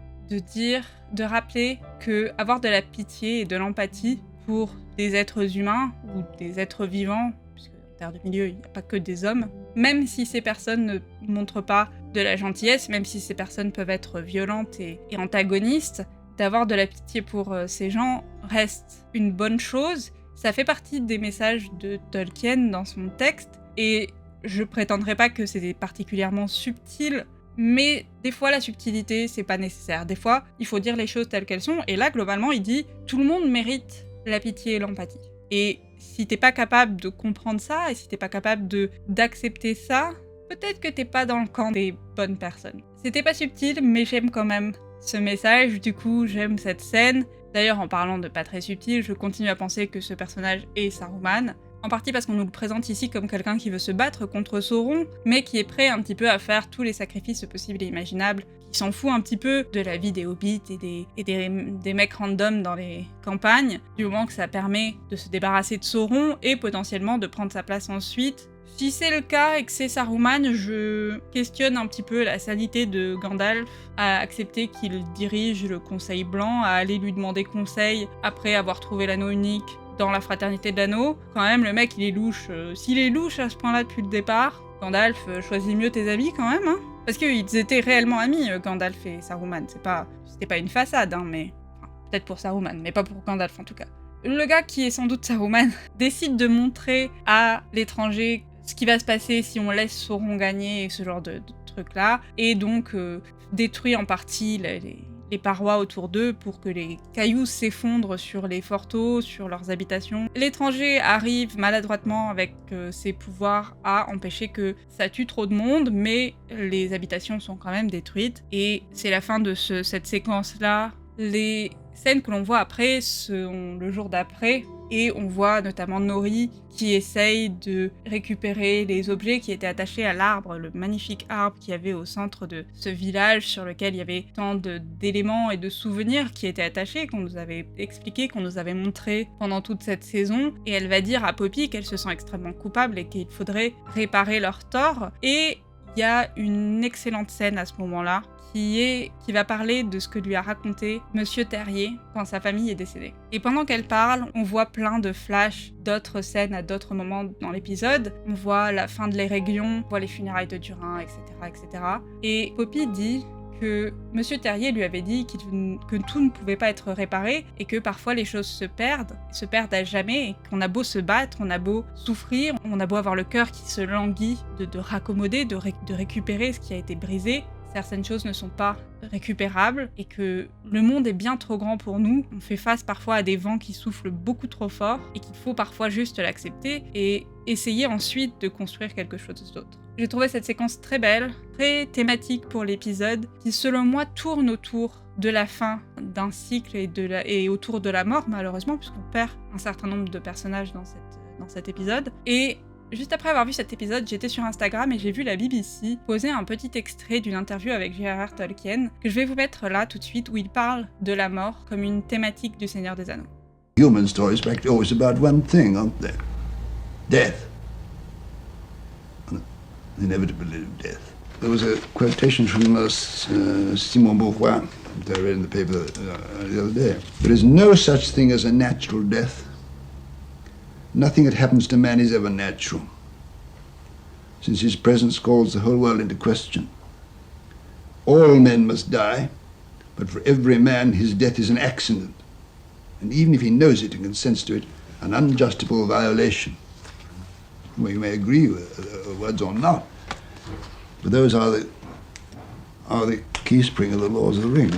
de rappeler que avoir de la pitié et de l'empathie pour des êtres humains ou des êtres vivants, puisque en Terre de Milieu, il n'y a pas que des hommes, même si ces personnes ne montrent pas de la gentillesse, même si ces personnes peuvent être violentes et antagonistes, d'avoir de la pitié pour ces gens reste une bonne chose. Ça fait partie des messages de Tolkien dans son texte, et je prétendrai pas que c'est particulièrement subtil, mais des fois la subtilité c'est pas nécessaire. Des fois il faut dire les choses telles qu'elles sont, et là globalement il dit tout le monde mérite la pitié et l'empathie. Et si t'es pas capable de comprendre ça, et si t'es pas capable d'accepter ça, peut-être que t'es pas dans le camp des bonnes personnes. C'était pas subtil, mais j'aime quand même ce message, du coup j'aime cette scène. D'ailleurs, en parlant de pas très subtil, je continue à penser que ce personnage est Saruman, en partie parce qu'on nous le présente ici comme quelqu'un qui veut se battre contre Sauron, mais qui est prêt un petit peu à faire tous les sacrifices possibles et imaginables, qui s'en fout un petit peu de la vie des hobbits et des mecs random dans les campagnes, du moment que ça permet de se débarrasser de Sauron et potentiellement de prendre sa place ensuite. Si c'est le cas et que c'est Saruman, je questionne un petit peu la sanité de Gandalf à accepter qu'il dirige le Conseil Blanc, à aller lui demander conseil après avoir trouvé l'anneau unique dans la Fraternité de l'Anneau. Quand même, le mec, il est louche. S'il est louche à ce point-là depuis le départ, Gandalf, choisis mieux tes amis quand même, hein. Parce qu'ils étaient réellement amis, Gandalf et Saruman. C'était pas une façade, hein, mais... Enfin, peut-être pour Saruman, mais pas pour Gandalf en tout cas. Le gars qui est sans doute Saruman décide de montrer à l'étranger ce qui va se passer si on laisse Sauron gagner et ce genre de trucs-là, et donc détruit en partie les parois autour d'eux pour que les cailloux s'effondrent sur les forteaux, sur leurs habitations. L'étranger arrive maladroitement avec ses pouvoirs à empêcher que ça tue trop de monde, mais les habitations sont quand même détruites, et c'est la fin de cette séquence-là. Les scènes que l'on voit après sont le jour d'après, et on voit notamment Nori qui essaye de récupérer les objets qui étaient attachés à l'arbre, le magnifique arbre qu'il y avait au centre de ce village sur lequel il y avait tant d'éléments et de souvenirs qui étaient attachés, qu'on nous avait expliqué, qu'on nous avait montré pendant toute cette saison. Et elle va dire à Poppy qu'elle se sent extrêmement coupable et qu'il faudrait réparer leur tort. Et il y a une excellente scène à ce moment-là qui va parler de ce que lui a raconté Monsieur Terrier quand sa famille est décédée. Et pendant qu'elle parle, on voit plein de flashs d'autres scènes à d'autres moments dans l'épisode. On voit la fin de l'Erégion, on voit les funérailles de Durin, etc., etc. Et Poppy dit que Monsieur Terrier lui avait dit que tout ne pouvait pas être réparé et que parfois les choses se perdent à jamais, et qu'on a beau se battre, on a beau souffrir, on a beau avoir le cœur qui se languit de raccommoder, de récupérer ce qui a été brisé. Certaines choses ne sont pas récupérables et que le monde est bien trop grand pour nous. On fait face parfois à des vents qui soufflent beaucoup trop fort et qu'il faut parfois juste l'accepter et essayer ensuite de construire quelque chose d'autre. J'ai trouvé cette séquence très belle, très thématique pour l'épisode, qui selon moi tourne autour de la fin d'un cycle et autour de la mort malheureusement, puisqu'on perd un certain nombre de personnages dans cet épisode. Et juste après avoir vu cet épisode, j'étais sur Instagram et j'ai vu la BBC poser un petit extrait d'une interview avec J.R.R. Tolkien, que je vais vous mettre là tout de suite, où il parle de la mort comme une thématique du Seigneur des Anneaux. Human stories are always about one thing, aren't they? Death. Inevitably death. There was a quotation from Simon Beauvoir that I read in the paper the other day. There is no such thing as a natural death. Nothing that happens to man is ever natural, since his presence calls the whole world into question. All men must die, but for every man his death is an accident, and even if he knows it and consents to it, an unjustifiable violation. Well, you may agree with words or not, but those are the keyspring of the laws of the ring.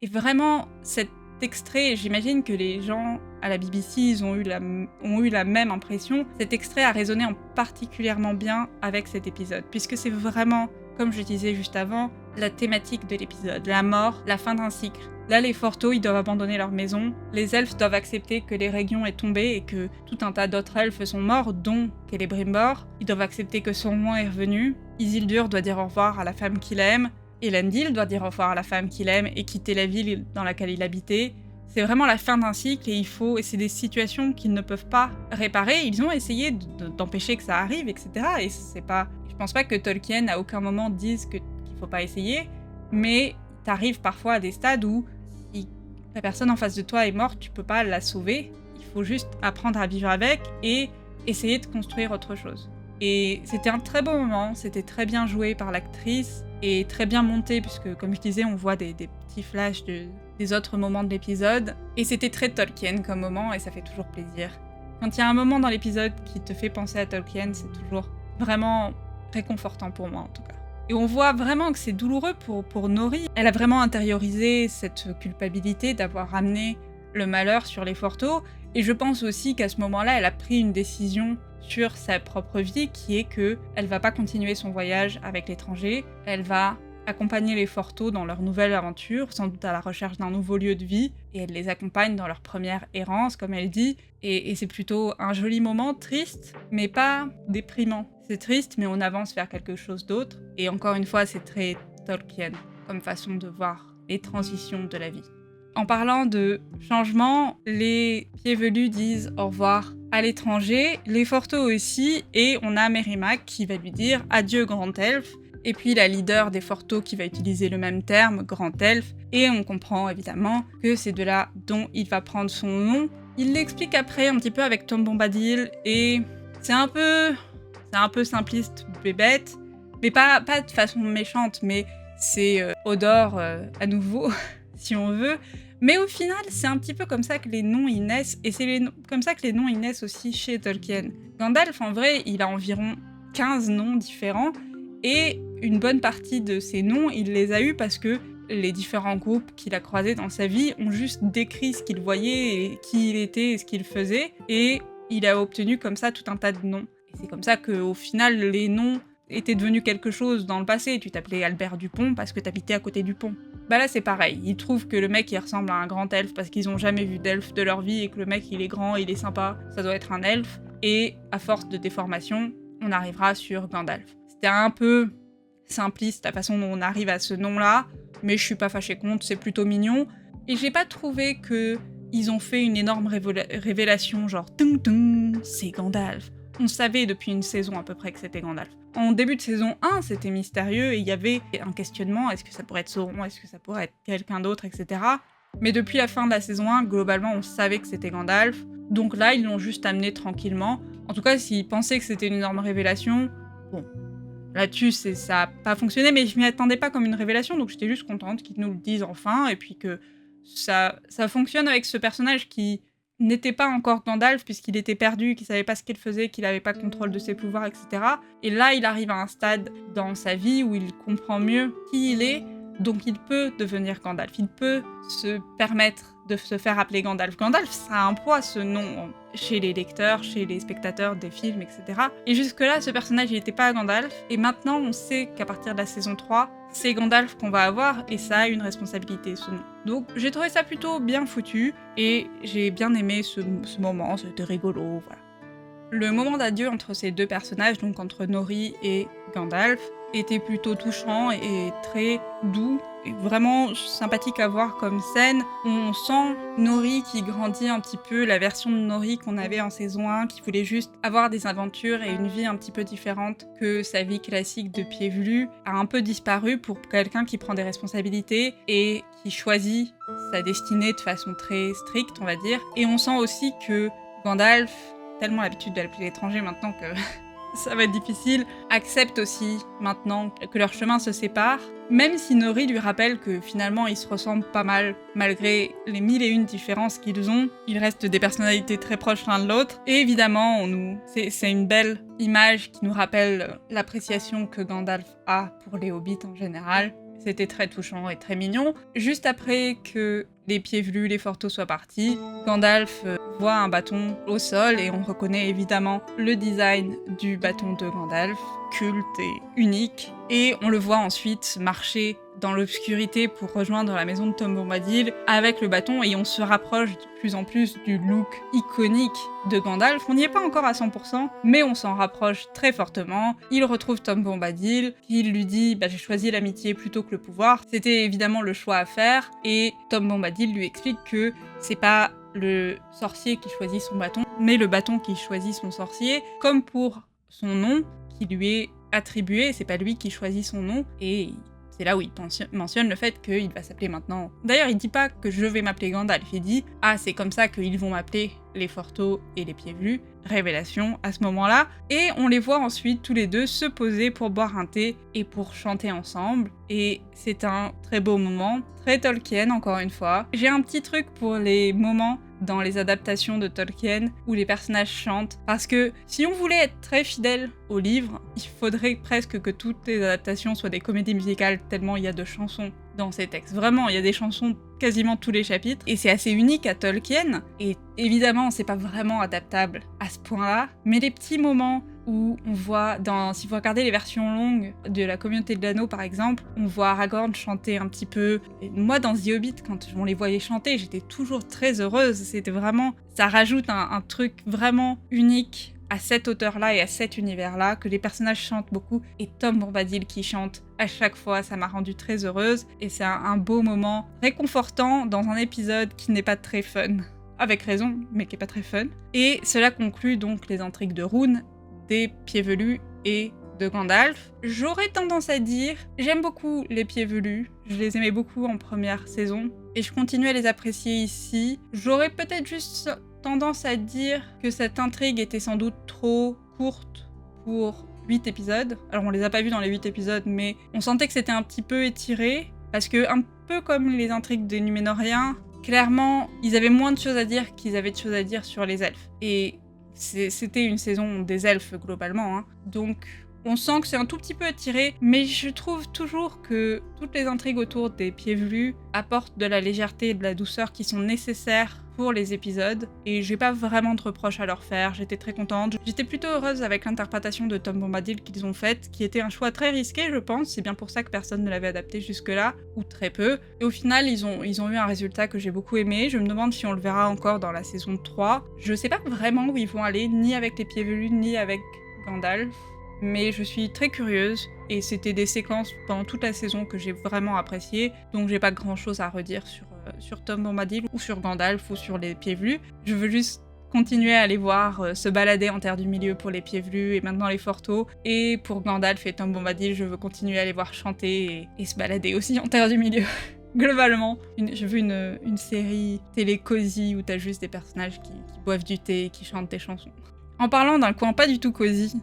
Et vraiment, cet extrait, j'imagine que les gens à la BBC ils ont eu la même impression. Cet extrait a résonné particulièrement bien avec cet épisode, puisque c'est vraiment, comme je disais juste avant, la thématique de l'épisode, la mort, la fin d'un cycle. Là, les Forteaux, ils doivent abandonner leur maison, les elfes doivent accepter que l'Erégion est tombée et que tout un tas d'autres elfes sont morts, dont Celebrimbor. Ils doivent accepter que Sauron est revenu. Isildur doit dire au revoir à la femme qu'il aime. Elendil doit dire au revoir à la femme qu'il aime et quitter la ville dans laquelle il habitait. C'est vraiment la fin d'un cycle et c'est des situations qu'ils ne peuvent pas réparer. Ils ont essayé d'empêcher que ça arrive, etc. Et je pense pas que Tolkien à aucun moment dise qu'il faut pas essayer, mais t'arrives parfois à des stades où si la personne en face de toi est morte, tu peux pas la sauver. Il faut juste apprendre à vivre avec et essayer de construire autre chose. Et c'était un très beau moment, c'était très bien joué par l'actrice et très bien monté, puisque comme je disais, on voit des petits flashs des autres moments de l'épisode. Et c'était très Tolkien comme moment et ça fait toujours plaisir. Quand il y a un moment dans l'épisode qui te fait penser à Tolkien, c'est toujours vraiment réconfortant pour moi en tout cas. Et on voit vraiment que c'est douloureux pour Nori. Elle a vraiment intériorisé cette culpabilité d'avoir ramené le malheur sur les Forteaux. Et je pense aussi qu'à ce moment-là, elle a pris une décision sur sa propre vie, qui est qu'elle va pas continuer son voyage avec l'étranger, elle va accompagner les Forteaux dans leur nouvelle aventure, sans doute à la recherche d'un nouveau lieu de vie, et elle les accompagne dans leur première errance, comme elle dit, et c'est plutôt un joli moment, triste, mais pas déprimant. C'est triste, mais on avance vers quelque chose d'autre, et encore une fois, c'est très Tolkien comme façon de voir les transitions de la vie. En parlant de changement, les pieds velus disent au revoir à l'étranger, les Forteaux aussi, et on a Merrimack qui va lui dire adieu grand elfe, et puis la leader des Forteaux qui va utiliser le même terme, grand elfe, et on comprend évidemment que c'est de là dont il va prendre son nom. Il l'explique après un petit peu avec Tom Bombadil, et c'est un peu simpliste, bébête, mais pas de façon méchante, mais c'est Hodor à nouveau, si on veut. Mais au final, c'est un petit peu comme ça que les noms y naissent, et c'est comme ça que les noms y naissent aussi chez Tolkien. Gandalf, en vrai, il a environ 15 noms différents, et une bonne partie de ces noms, il les a eus parce que les différents groupes qu'il a croisés dans sa vie ont juste décrit ce qu'il voyait, et qui il était et ce qu'il faisait, et il a obtenu comme ça tout un tas de noms. Et c'est comme ça qu'au final, les noms étaient devenus quelque chose dans le passé. Tu t'appelais Albert Dupont parce que t'habitais à côté du pont. Bah là c'est pareil, ils trouvent que le mec il ressemble à un grand elfe parce qu'ils ont jamais vu d'elfe de leur vie et que le mec il est grand, il est sympa, ça doit être un elfe, et à force de déformation, on arrivera sur Gandalf. C'était un peu simpliste la façon dont on arrive à ce nom-là, mais je suis pas fâchée contre, c'est plutôt mignon, et j'ai pas trouvé que ils ont fait une énorme révélation genre tung tung, c'est Gandalf. On savait depuis une saison à peu près que c'était Gandalf. En début de saison 1, c'était mystérieux et il y avait un questionnement, est-ce que ça pourrait être Sauron, est-ce que ça pourrait être quelqu'un d'autre, etc. Mais depuis la fin de la saison 1, globalement, on savait que c'était Gandalf. Donc là, ils l'ont juste amené tranquillement. En tout cas, s'ils pensaient que c'était une énorme révélation, bon, là-dessus, ça n'a pas fonctionné, mais je m'y attendais pas comme une révélation, donc j'étais juste contente qu'ils nous le disent enfin, et puis que ça fonctionne avec ce personnage qui n'était pas encore Gandalf puisqu'il était perdu, qu'il savait pas ce qu'il faisait, qu'il avait pas le contrôle de ses pouvoirs, etc. Et là, il arrive à un stade dans sa vie où il comprend mieux qui il est, donc il peut devenir Gandalf. Il peut se permettre de se faire appeler Gandalf. Gandalf, ça a un poids, ce nom, chez les lecteurs, chez les spectateurs des films, etc. Et jusque-là, ce personnage, il n'était pas Gandalf. Et maintenant, on sait qu'à partir de la saison 3, c'est Gandalf qu'on va avoir, et ça a une responsabilité, ce nom. Donc j'ai trouvé ça plutôt bien foutu, et j'ai bien aimé ce moment, c'était rigolo, voilà. Le moment d'adieu entre ces deux personnages, donc entre Nori et Gandalf, était plutôt touchant et très doux, et vraiment sympathique à voir comme scène. On sent Nori qui grandit un petit peu, la version de Nori qu'on avait en saison 1, qui voulait juste avoir des aventures et une vie un petit peu différente que sa vie classique de pieds velus, a un peu disparu pour quelqu'un qui prend des responsabilités et qui choisit sa destinée de façon très stricte, on va dire. Et on sent aussi que Gandalf, tellement l'habitude de l'appeler l'étranger maintenant que ça va être difficile, accepte aussi maintenant que leurs chemins se séparent, même si Nori lui rappelle que finalement ils se ressemblent pas mal, malgré les 1001 différences qu'ils ont, ils restent des personnalités très proches l'un de l'autre, et évidemment c'est une belle image qui nous rappelle l'appréciation que Gandalf a pour les hobbits en général. C'était très touchant et très mignon. Juste après que les pieds velus, les Forteaux soient partis, Gandalf voit un bâton au sol et on reconnaît évidemment le design du bâton de Gandalf, culte et unique. Et on le voit ensuite marcher dans l'obscurité pour rejoindre la maison de Tom Bombadil avec le bâton, et on se rapproche de plus en plus du look iconique de Gandalf. On n'y est pas encore à 100%, mais on s'en rapproche très fortement. Il retrouve Tom Bombadil, il lui dit « j'ai choisi l'amitié plutôt que le pouvoir ». C'était évidemment le choix à faire, et Tom Bombadil lui explique que c'est pas le sorcier qui choisit son bâton, mais le bâton qui choisit son sorcier, comme pour son nom qui lui est attribué, c'est pas lui qui choisit son nom, et c'est là où il mentionne le fait qu'il va s'appeler maintenant... D'ailleurs, il dit pas que je vais m'appeler Gandalf, il dit « Ah, c'est comme ça qu'ils vont m'appeler les Forteaux et les Pieds Velus ». Révélation à ce moment-là. Et on les voit ensuite tous les deux se poser pour boire un thé et pour chanter ensemble. Et c'est un très beau moment, très Tolkien encore une fois. J'ai un petit truc pour les moments dans les adaptations de Tolkien où les personnages chantent, parce que si on voulait être très fidèle au livre, il faudrait presque que toutes les adaptations soient des comédies musicales tellement il y a de chansons dans ces textes. Vraiment, il y a des chansons quasiment tous les chapitres, et c'est assez unique à Tolkien, et évidemment, c'est pas vraiment adaptable à ce point-là, mais les petits moments où on voit, si vous regardez les versions longues de la Communauté de l'Anneau par exemple, on voit Aragorn chanter un petit peu. Et moi dans The Hobbit, quand on les voyait chanter, j'étais toujours très heureuse, c'était vraiment, ça rajoute un truc vraiment unique à cet auteur-là et à cet univers-là, que les personnages chantent beaucoup, et Tom Bombadil qui chante à chaque fois, ça m'a rendue très heureuse, et c'est un beau moment réconfortant dans un épisode qui n'est pas très fun. Avec raison, mais qui est pas très fun. Et cela conclut donc les intrigues de Rune, des Pieds Velus et de Gandalf. J'aurais tendance à dire, j'aime beaucoup les Pieds Velus, je les aimais beaucoup en première saison, et je continue à les apprécier ici. J'aurais peut-être juste tendance à dire que cette intrigue était sans doute trop courte pour 8 épisodes. Alors on les a pas vus dans les 8 épisodes, mais on sentait que c'était un petit peu étiré, parce que un peu comme les intrigues des Núménoriens, clairement, ils avaient moins de choses à dire qu'ils avaient de choses à dire sur les elfes. Et c'était une saison des elfes globalement, hein. Donc on sent que c'est un tout petit peu étiré, mais je trouve toujours que toutes les intrigues autour des Pieds Velus apportent de la légèreté et de la douceur qui sont nécessaires pour les épisodes, et j'ai pas vraiment de reproches à leur faire, j'étais très contente. J'étais plutôt heureuse avec l'interprétation de Tom Bombadil qu'ils ont faite, qui était un choix très risqué je pense, c'est bien pour ça que personne ne l'avait adapté jusque-là, ou très peu, et au final ils ont eu un résultat que j'ai beaucoup aimé. Je me demande si on le verra encore dans la saison 3, je sais pas vraiment où ils vont aller, ni avec les Pieds Velus, ni avec Gandalf, mais je suis très curieuse, et c'était des séquences pendant toute la saison que j'ai vraiment appréciées, donc j'ai pas grand chose à redire sur Tom Bombadil ou sur Gandalf ou sur les Pieds Velus. Je veux juste continuer à les voir se balader en Terre du Milieu pour les Pieds Velus et maintenant les Forteaux, et pour Gandalf et Tom Bombadil, je veux continuer à les voir chanter et se balader aussi en Terre du Milieu. Globalement, je veux une série télé cosy où t'as juste des personnages qui boivent du thé et qui chantent des chansons. En parlant d'un coin pas du tout cosy,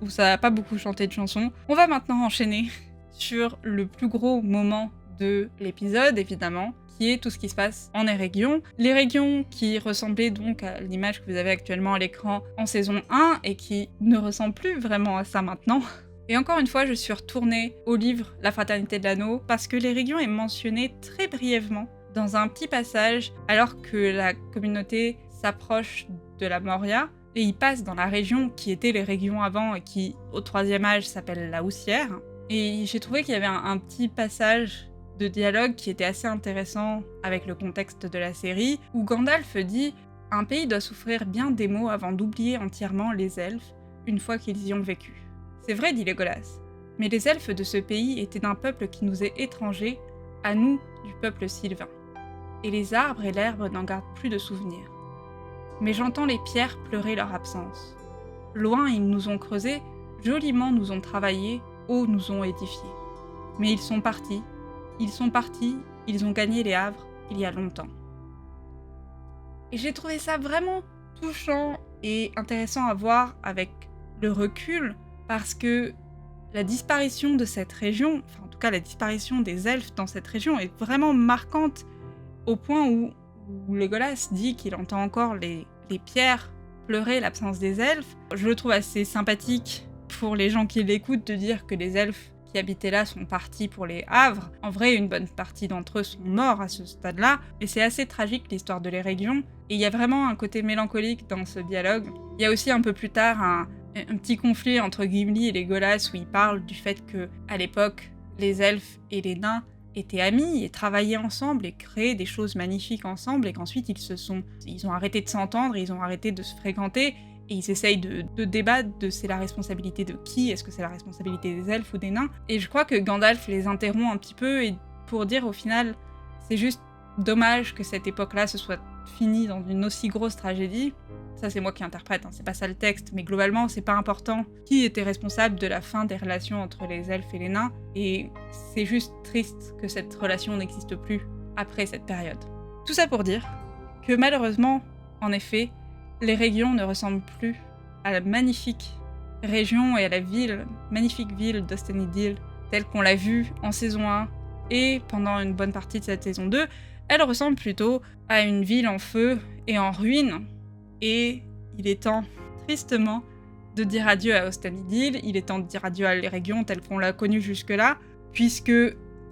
où ça a pas beaucoup chanté de chansons, on va maintenant enchaîner sur le plus gros moment de l'épisode, évidemment, qui est tout ce qui se passe en Eregion. L'Eregion qui ressemblait donc à l'image que vous avez actuellement à l'écran en saison 1 et qui ne ressemble plus vraiment à ça maintenant. Et encore une fois, je suis retournée au livre La Fraternité de l'Anneau parce que l'Eregion est mentionné très brièvement dans un petit passage alors que la communauté s'approche de la Moria, et il passe dans la région qui était l'Eregion avant et qui, au 3e âge, s'appelle la Houssière. Et j'ai trouvé qu'il y avait un petit passage de dialogue qui était assez intéressant avec le contexte de la série, où Gandalf dit « Un pays doit souffrir bien des maux avant d'oublier entièrement les elfes, une fois qu'ils y ont vécu. » C'est vrai, dit Legolas, mais les elfes de ce pays étaient d'un peuple qui nous est étranger, à nous, du peuple sylvain. Et les arbres et l'herbe n'en gardent plus de souvenirs. Mais j'entends les pierres pleurer leur absence. Loin, ils nous ont creusés, joliment nous ont travaillé, haut nous ont édifiés. Mais ils sont partis, ils ont gagné les Havres il y a longtemps. Et j'ai trouvé ça vraiment touchant et intéressant à voir avec le recul, parce que la disparition de cette région, enfin en tout cas la disparition des elfes dans cette région est vraiment marquante, au point où Legolas dit qu'il entend encore les pierres pleurer l'absence des elfes. Je le trouve assez sympathique pour les gens qui l'écoutent de dire que les elfes qui habitaient là sont partis pour les Havres. En vrai, une bonne partie d'entre eux sont morts à ce stade-là, et c'est assez tragique l'histoire de l'Eregion, et il y a vraiment un côté mélancolique dans ce dialogue. Il y a aussi un peu plus tard un petit conflit entre Gimli et Legolas où ils parlent du fait que, à l'époque, les elfes et les nains étaient amis et travaillaient ensemble et créaient des choses magnifiques ensemble, et qu'ensuite ils ont arrêté de s'entendre, ils ont arrêté de se fréquenter, et ils essayent de débattre de c'est la responsabilité de qui, est-ce que c'est la responsabilité des elfes ou des nains. Et je crois que Gandalf les interrompt un petit peu et pour dire au final, c'est juste dommage que cette époque-là se soit finie dans une aussi grosse tragédie. Ça c'est moi qui interprète, hein, c'est pas ça le texte, mais globalement c'est pas important qui était responsable de la fin des relations entre les elfes et les nains, et c'est juste triste que cette relation n'existe plus après cette période. Tout ça pour dire que malheureusement, en effet, l'Eregion ne ressemble plus à la magnifique région et à la magnifique ville d'Ostenidil, telle qu'on l'a vue en saison 1 et pendant une bonne partie de cette saison 2. Elle ressemble plutôt à une ville en feu et en ruine, et il est temps, tristement, de dire adieu à Ostenidil, il est temps de dire adieu à l'Eregion telle qu'on l'a connue jusque-là, puisque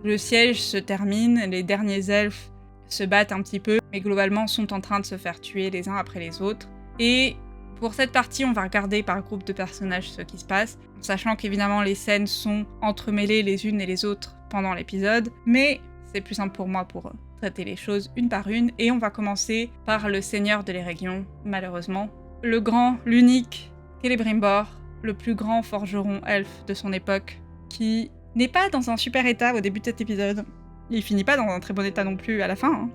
Le siège se termine, les derniers elfes se battent un petit peu, mais globalement sont en train de se faire tuer les uns après les autres. Et pour cette partie, on va regarder par groupe de personnages ce qui se passe, en sachant qu'évidemment les scènes sont entremêlées les unes et les autres pendant l'épisode, mais c'est plus simple pour moi pour traiter les choses une par une, et on va commencer par le seigneur de l'Eregion, malheureusement. Le grand, l'unique, Celebrimbor, le plus grand forgeron elfe de son époque, qui n'est pas dans un super état au début de cet épisode. Il finit pas dans un très bon état non plus à la fin, hein.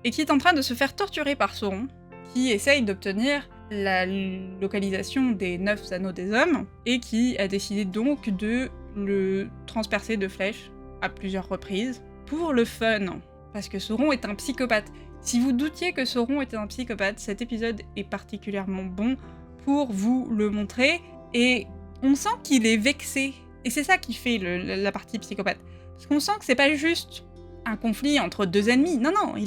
Et qui est en train de se faire torturer par Sauron, qui essaye d'obtenir la localisation des 9 anneaux des hommes, et qui a décidé donc de le transpercer de flèches à plusieurs reprises, pour le fun, parce que Sauron est un psychopathe. Si vous doutiez que Sauron était un psychopathe, cet épisode est particulièrement bon pour vous le montrer, et on sent qu'il est vexé, et c'est ça qui fait la partie psychopathe. Parce qu'on sent que c'est pas juste un conflit entre deux ennemis, non, on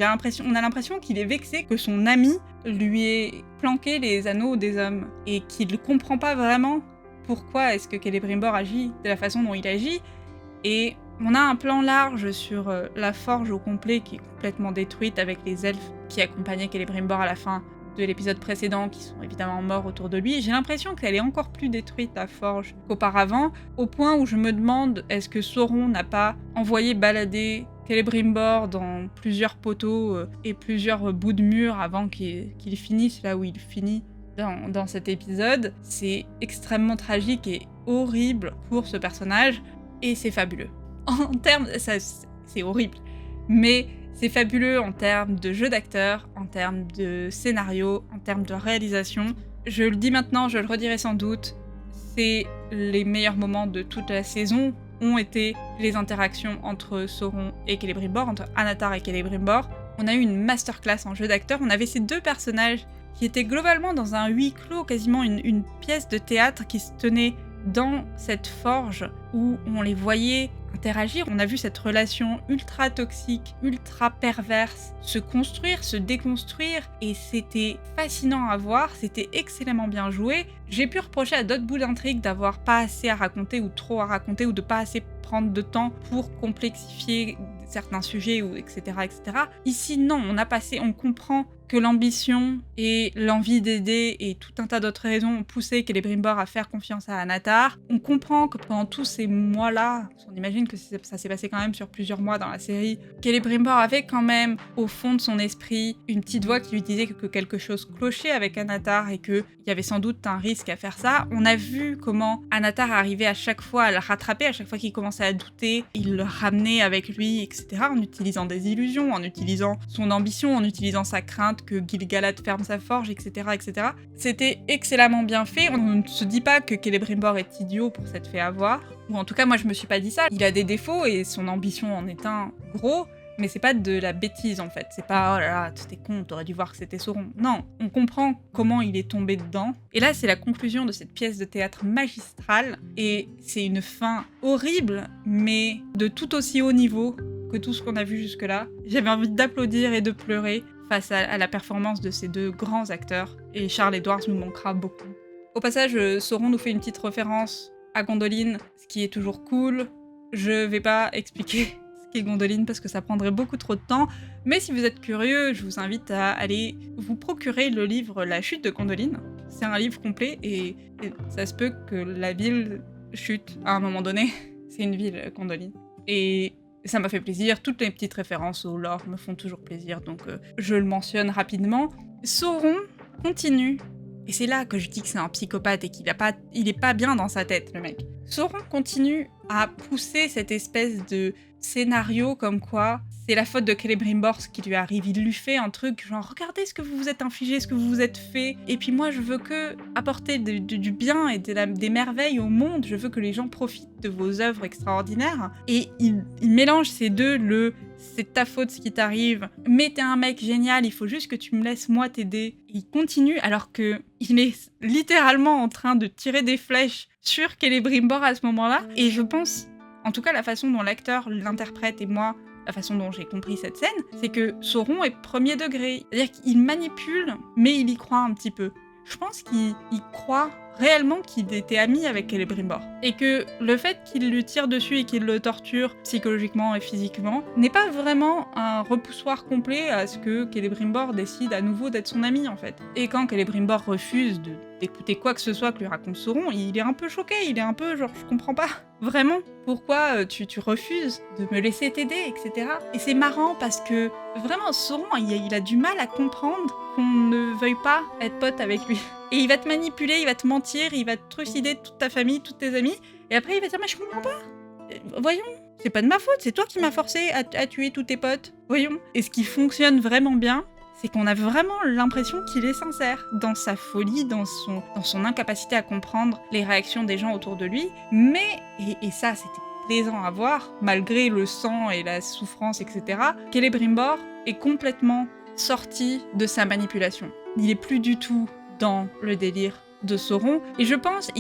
a l'impression qu'il est vexé que son ami lui ait planqué les anneaux des hommes, et qu'il ne comprend pas vraiment pourquoi est-ce que Celebrimbor agit de la façon dont il agit, et on a un plan large sur la forge au complet qui est complètement détruite avec les elfes qui accompagnaient Celebrimbor à la fin de l'épisode précédent, qui sont évidemment morts autour de lui. J'ai l'impression qu'elle est encore plus détruite, la forge, qu'auparavant, au point où je me demande est-ce que Sauron n'a pas envoyé balader Celebrimbor dans plusieurs poteaux et plusieurs bouts de mur avant qu'il finisse là où il finit dans cet épisode. C'est extrêmement tragique et horrible pour ce personnage, et c'est fabuleux. En termes... c'est horrible, mais c'est fabuleux en termes de jeu d'acteur, en termes de scénario, en termes de réalisation. Je le dis maintenant, je le redirai sans doute, c'est les meilleurs moments de toute la saison ont été les interactions entre Sauron et Celebrimbor, entre Anatar et Celebrimbor. On a eu une masterclass en jeu d'acteur, on avait ces deux personnages qui étaient globalement dans un huis clos, quasiment une pièce de théâtre qui se tenait dans cette forge où on les voyait interagir. On a vu cette relation ultra toxique, ultra perverse se construire, se déconstruire, et c'était fascinant à voir, c'était excellemment bien joué. J'ai pu reprocher à d'autres bouts d'intrigue d'avoir pas assez à raconter ou trop à raconter, ou de pas assez prendre de temps pour complexifier certains sujets, ou etc. Ici, non, on comprend que l'ambition et l'envie d'aider et tout un tas d'autres raisons ont poussé Celebrimbor à faire confiance à Anatar. On comprend que pendant tous ces mois-là, on imagine que ça s'est passé quand même sur plusieurs mois dans la série, Celebrimbor avait quand même, au fond de son esprit, une petite voix qui lui disait que quelque chose clochait avec Anatar et qu'il y avait sans doute un risque à faire ça. On a vu comment Anatar arrivait à chaque fois à le rattraper, à chaque fois qu'il commençait à douter, il le ramenait avec lui, etc., en utilisant des illusions, en utilisant son ambition, en utilisant sa crainte que Gil-galad ferme sa forge, etc., etc. C'était excellemment bien fait. On ne se dit pas que Celebrimbor est idiot pour s'être fait avoir, ou en tout cas moi je me suis pas dit ça. Il a des défauts et son ambition en est un gros, mais c'est pas de la bêtise en fait. C'est pas oh là là, t'es con, t'aurais dû voir que c'était Sauron. Non, on comprend comment il est tombé dedans. Et là c'est la conclusion de cette pièce de théâtre magistrale, et c'est une fin horrible, mais de tout aussi haut niveau que tout ce qu'on a vu jusque-là. J'avais envie d'applaudir et de pleurer face à la performance de ces deux grands acteurs, et Charles Edwards nous manquera beaucoup. Au passage, Sauron nous fait une petite référence à Gondolin, ce qui est toujours cool. Je vais pas expliquer ce qu'est Gondolin parce que ça prendrait beaucoup trop de temps, mais si vous êtes curieux, je vous invite à aller vous procurer le livre La chute de Gondolin. C'est un livre complet, et ça se peut que la ville chute à un moment donné. C'est une ville, Gondolin. Et ça m'a fait plaisir, toutes les petites références au lore me font toujours plaisir, donc je le mentionne rapidement. Sauron continue, et c'est là que je dis que c'est un psychopathe et il est pas bien dans sa tête, le mec. Sauron continue à pousser cette espèce de scénario comme quoi c'est la faute de Celebrimbor ce qui lui arrive. Il lui fait un truc genre « Regardez ce que vous vous êtes infligé, ce que vous vous êtes fait, et puis moi je veux que apporter du bien et des merveilles au monde, je veux que les gens profitent de vos œuvres extraordinaires. » Et il mélange ces deux, c'est ta faute ce qui t'arrive, mais t'es un mec génial, il faut juste que tu me laisses moi t'aider. Il continue alors que il est littéralement en train de tirer des flèches sur Celebrimbor à ce moment-là, et je pense, en tout cas la façon dont l'acteur l'interprète et moi, la façon dont j'ai compris cette scène, c'est que Sauron est premier degré. C'est-à-dire qu'il manipule, mais il y croit un petit peu. Je pense qu'il croit réellement qu'il était ami avec Celebrimbor. Et que le fait qu'il lui tire dessus et qu'il le torture psychologiquement et physiquement n'est pas vraiment un repoussoir complet à ce que Celebrimbor décide à nouveau d'être son ami en fait. Et quand Celebrimbor refuse d'écouter quoi que ce soit que lui raconte Sauron, il est un peu choqué, il est un peu genre je comprends pas. Vraiment, pourquoi tu refuses de me laisser t'aider, etc. Et c'est marrant parce que vraiment Sauron, il a du mal à comprendre qu'on ne veuille pas être pote avec lui. Et il va te manipuler, il va te mentir, il va te trucider toute ta famille, toutes tes amis. Et après il va dire mais je comprends pas. Voyons, c'est pas de ma faute, c'est toi qui m'as forcé à tuer tous tes potes. Voyons. Et ce qui fonctionne vraiment bien, c'est qu'on a vraiment l'impression qu'il est sincère dans sa folie, dans son incapacité à comprendre les réactions des gens autour de lui. Mais, et ça c'était plaisant à voir, malgré le sang et la souffrance, etc., Celebrimbor est complètement sorti de sa manipulation. Il est plus du tout dans le délire de Sauron. Et je pense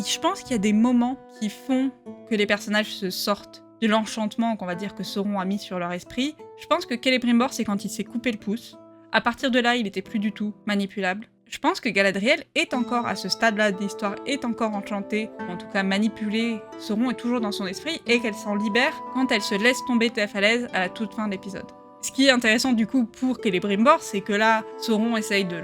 qu'il y a des moments qui font que les personnages se sortent de l'enchantement qu'on va dire que Sauron a mis sur leur esprit. Je pense que Celebrimbor, c'est quand il s'est coupé le pouce. À partir de là, il était plus du tout manipulable. Je pense que Galadriel est encore, à ce stade-là de l'histoire, est encore enchantée, ou en tout cas manipulée. Sauron est toujours dans son esprit, et qu'elle s'en libère quand elle se laisse tomber de la falaise à la toute fin de l'épisode. Ce qui est intéressant du coup pour Celebrimbor, c'est que là, Sauron essaye de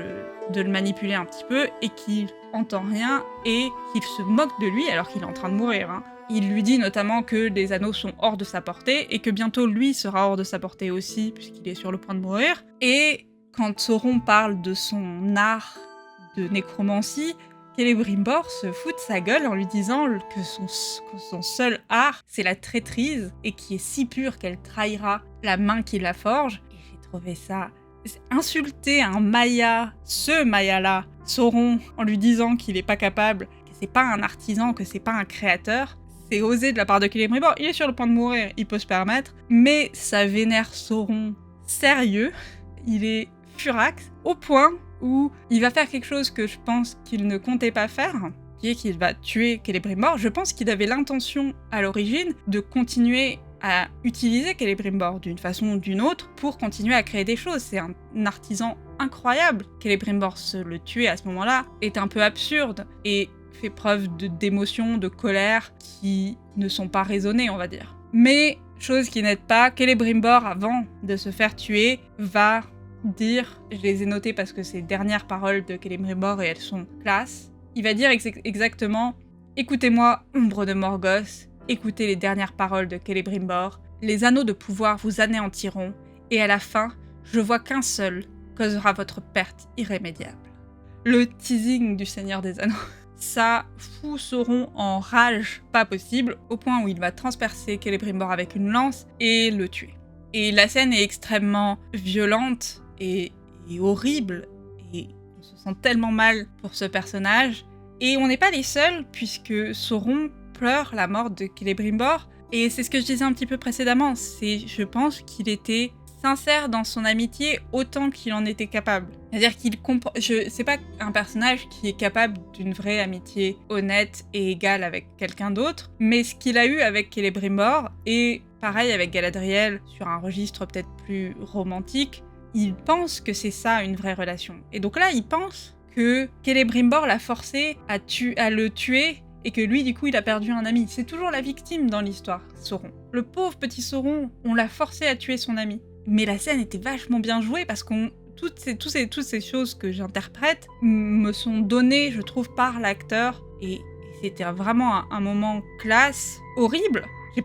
le manipuler un petit peu, et qu'il entend rien, et qu'il se moque de lui alors qu'il est en train de mourir. Il lui dit notamment que les anneaux sont hors de sa portée, et que bientôt lui sera hors de sa portée aussi, puisqu'il est sur le point de mourir. Et quand Sauron parle de son art de nécromancie, Celebrimbor se fout de sa gueule en lui disant que son seul art, c'est la traîtrise, et qui est si pure qu'elle trahira la main qui la forge. Et j'ai trouvé ça... Insulter un Maya, ce Maya-là, Sauron, en lui disant qu'il est pas capable, que c'est pas un artisan, que c'est pas un créateur, c'est osé de la part de Celebrimbor. Il est sur le point de mourir, il peut se permettre, mais ça vénère Sauron sérieux. Il est furax, au point où il va faire quelque chose que je pense qu'il ne comptait pas faire, qui est qu'il va tuer Celebrimbor. Je pense qu'il avait l'intention, à l'origine, de continuer à utiliser Celebrimbor d'une façon ou d'une autre pour continuer à créer des choses. C'est un artisan incroyable. Celebrimbor se le tuer à ce moment-là est un peu absurde et fait preuve d'émotions, de colère qui ne sont pas raisonnées, on va dire. Mais, chose qui n'aide pas, Celebrimbor, avant de se faire tuer, va dire, je les ai notées parce que c'est les dernières paroles de Celebrimbor et elles sont classe, il va dire exactement « Écoutez-moi, ombre de Morgoth, écoutez les dernières paroles de Celebrimbor, les anneaux de pouvoir vous anéantiront, et à la fin, je vois qu'un seul causera votre perte irrémédiable. » Le teasing du Seigneur des Anneaux. Ça fout Sauron en rage pas possible, au point où il va transpercer Celebrimbor avec une lance et le tuer. Et la scène est extrêmement violente et horrible, et on se sent tellement mal pour ce personnage. Et on n'est pas les seuls, puisque Sauron pleure la mort de Celebrimbor, et c'est ce que je disais un petit peu précédemment, je pense qu'il était sincère dans son amitié autant qu'il en était capable. C'est-à-dire qu'il comprend... C'est pas un personnage qui est capable d'une vraie amitié honnête et égale avec quelqu'un d'autre, mais ce qu'il a eu avec Celebrimbor, et pareil avec Galadriel, sur un registre peut-être plus romantique, il pense que c'est ça une vraie relation. Et donc là, il pense que Celebrimbor l'a forcé à le tuer, et que lui, du coup, il a perdu un ami. C'est toujours la victime dans l'histoire, Sauron. Le pauvre petit Sauron, on l'a forcé à tuer son ami. Mais la scène était vachement bien jouée parce que toutes ces choses que j'interprète me sont données, je trouve, par l'acteur. Et c'était vraiment un moment classe, horrible. J'ai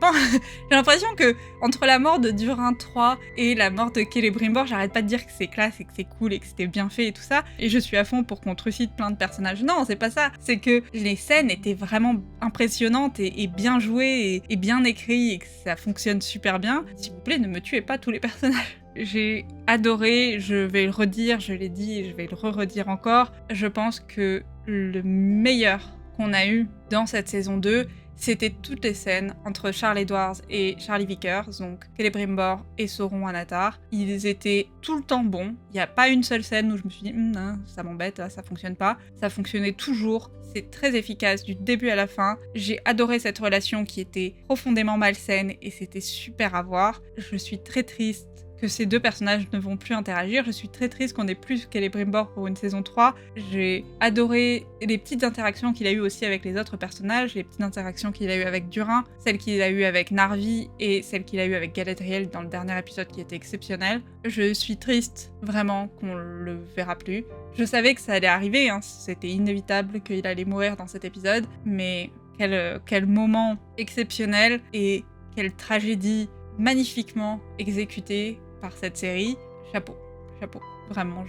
l'impression que entre la mort de Durin III et la mort de Celebrimbor, j'arrête pas de dire que c'est classe et que c'est cool et que c'était bien fait et tout ça. Et je suis à fond pour qu'on trucide plein de personnages. Non, c'est pas ça. C'est que les scènes étaient vraiment impressionnantes et bien jouées et bien écrites et que ça fonctionne super bien. S'il vous plaît, ne me tuez pas tous les personnages. J'ai adoré, je vais le redire, je l'ai dit et je vais le redire encore. Je pense que le meilleur qu'on a eu dans cette saison 2, c'était toutes les scènes entre Charles Edwards et Charlie Vickers, donc Celebrimbor et Sauron Anatar. Ils étaient tout le temps bons. Il n'y a pas une seule scène où je me suis dit « ça m'embête, ça fonctionne pas ». Ça fonctionnait toujours. C'est très efficace du début à la fin. J'ai adoré cette relation qui était profondément malsaine et c'était super à voir. Je suis très triste que ces deux personnages ne vont plus interagir. Je suis très triste qu'on ait plus Celebrimbor pour une saison 3. J'ai adoré les petites interactions qu'il a eues aussi avec les autres personnages, les petites interactions qu'il a eues avec Durin, celles qu'il a eues avec Narvi et celles qu'il a eues avec Galadriel dans le dernier épisode qui était exceptionnel. Je suis triste vraiment qu'on le verra plus. Je savais que ça allait arriver, hein. C'était inévitable qu'il allait mourir dans cet épisode, mais quel moment exceptionnel et quelle tragédie magnifiquement exécutée par cette série. Chapeau. Vraiment,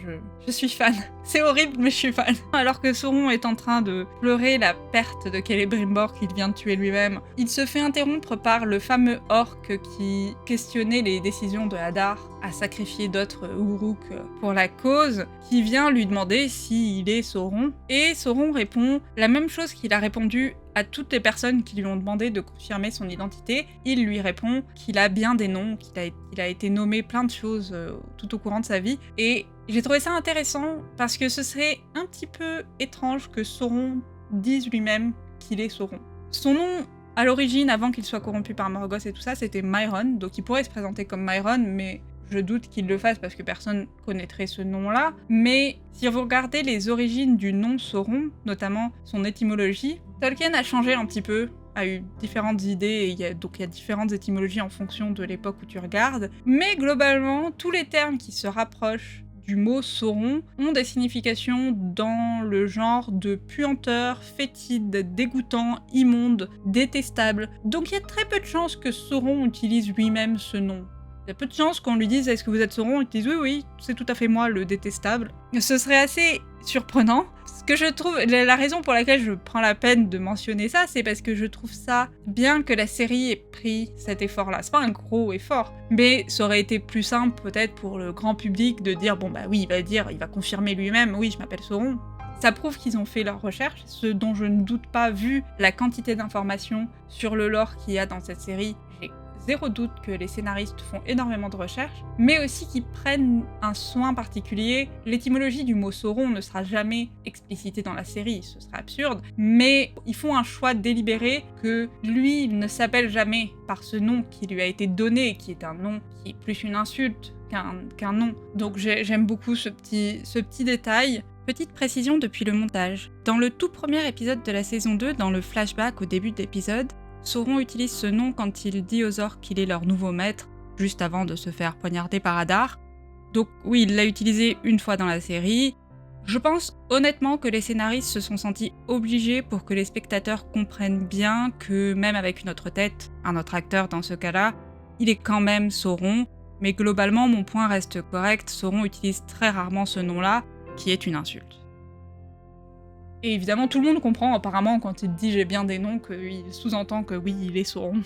je suis fan. C'est horrible, mais je suis fan. Alors que Sauron est en train de pleurer la perte de Celebrimbor qu'il vient de tuer lui-même, il se fait interrompre par le fameux orc qui questionnait les décisions de Hadar à sacrifier d'autres Uruk pour la cause, qui vient lui demander s'il est Sauron. Et Sauron répond la même chose qu'il a répondu à toutes les personnes qui lui ont demandé de confirmer son identité. Il lui répond qu'il a bien des noms, qu'il a été nommé plein de choses tout au courant de sa vie. Et j'ai trouvé ça intéressant parce que ce serait un petit peu étrange que Sauron dise lui-même qu'il est Sauron. Son nom, à l'origine, avant qu'il soit corrompu par Morgoth et tout ça, c'était Myron, donc il pourrait se présenter comme Myron, mais je doute qu'il le fasse parce que personne connaîtrait ce nom-là. Mais si vous regardez les origines du nom Sauron, notamment son étymologie, Tolkien a changé un petit peu, a eu différentes idées, et il y a différentes étymologies en fonction de l'époque où tu regardes. Mais globalement, tous les termes qui se rapprochent du mot Sauron ont des significations dans le genre de puanteur, fétide, dégoûtant, immonde, détestable. Donc il y a très peu de chances que Sauron utilise lui-même ce nom. Il y a peu de chances qu'on lui dise « Est-ce que vous êtes Sauron ?» Il dise « Oui, c'est tout à fait moi, le détestable. » Ce serait assez surprenant. Ce que je trouve, la raison pour laquelle je prends la peine de mentionner ça, c'est parce que je trouve ça bien que la série ait pris cet effort-là. C'est pas un gros effort, mais ça aurait été plus simple peut-être pour le grand public de dire « Bon bah oui, il va confirmer lui-même, oui, je m'appelle Sauron. » Ça prouve qu'ils ont fait leurs recherches, ce dont je ne doute pas vu la quantité d'informations sur le lore qu'il y a dans cette série. J'ai zéro doute que les scénaristes font énormément de recherches, mais aussi qu'ils prennent un soin particulier. L'étymologie du mot Sauron ne sera jamais explicitée dans la série, ce serait absurde, mais ils font un choix délibéré que lui, il ne s'appelle jamais par ce nom qui lui a été donné, qui est un nom qui est plus une insulte qu'un nom. Donc j'aime beaucoup ce petit détail. Petite précision depuis le montage. Dans le tout premier épisode de la saison 2, dans le flashback au début de l'épisode, Sauron utilise ce nom quand il dit aux orques qu'il est leur nouveau maître, juste avant de se faire poignarder par Hadar. Donc oui, il l'a utilisé une fois dans la série. Je pense honnêtement que les scénaristes se sont sentis obligés pour que les spectateurs comprennent bien que même avec une autre tête, un autre acteur dans ce cas-là, il est quand même Sauron. Mais globalement, mon point reste correct, Sauron utilise très rarement ce nom-là, qui est une insulte. Et évidemment, tout le monde comprend apparemment quand il dit « j'ai bien des noms » qu'il sous-entend que oui, il est Sauron.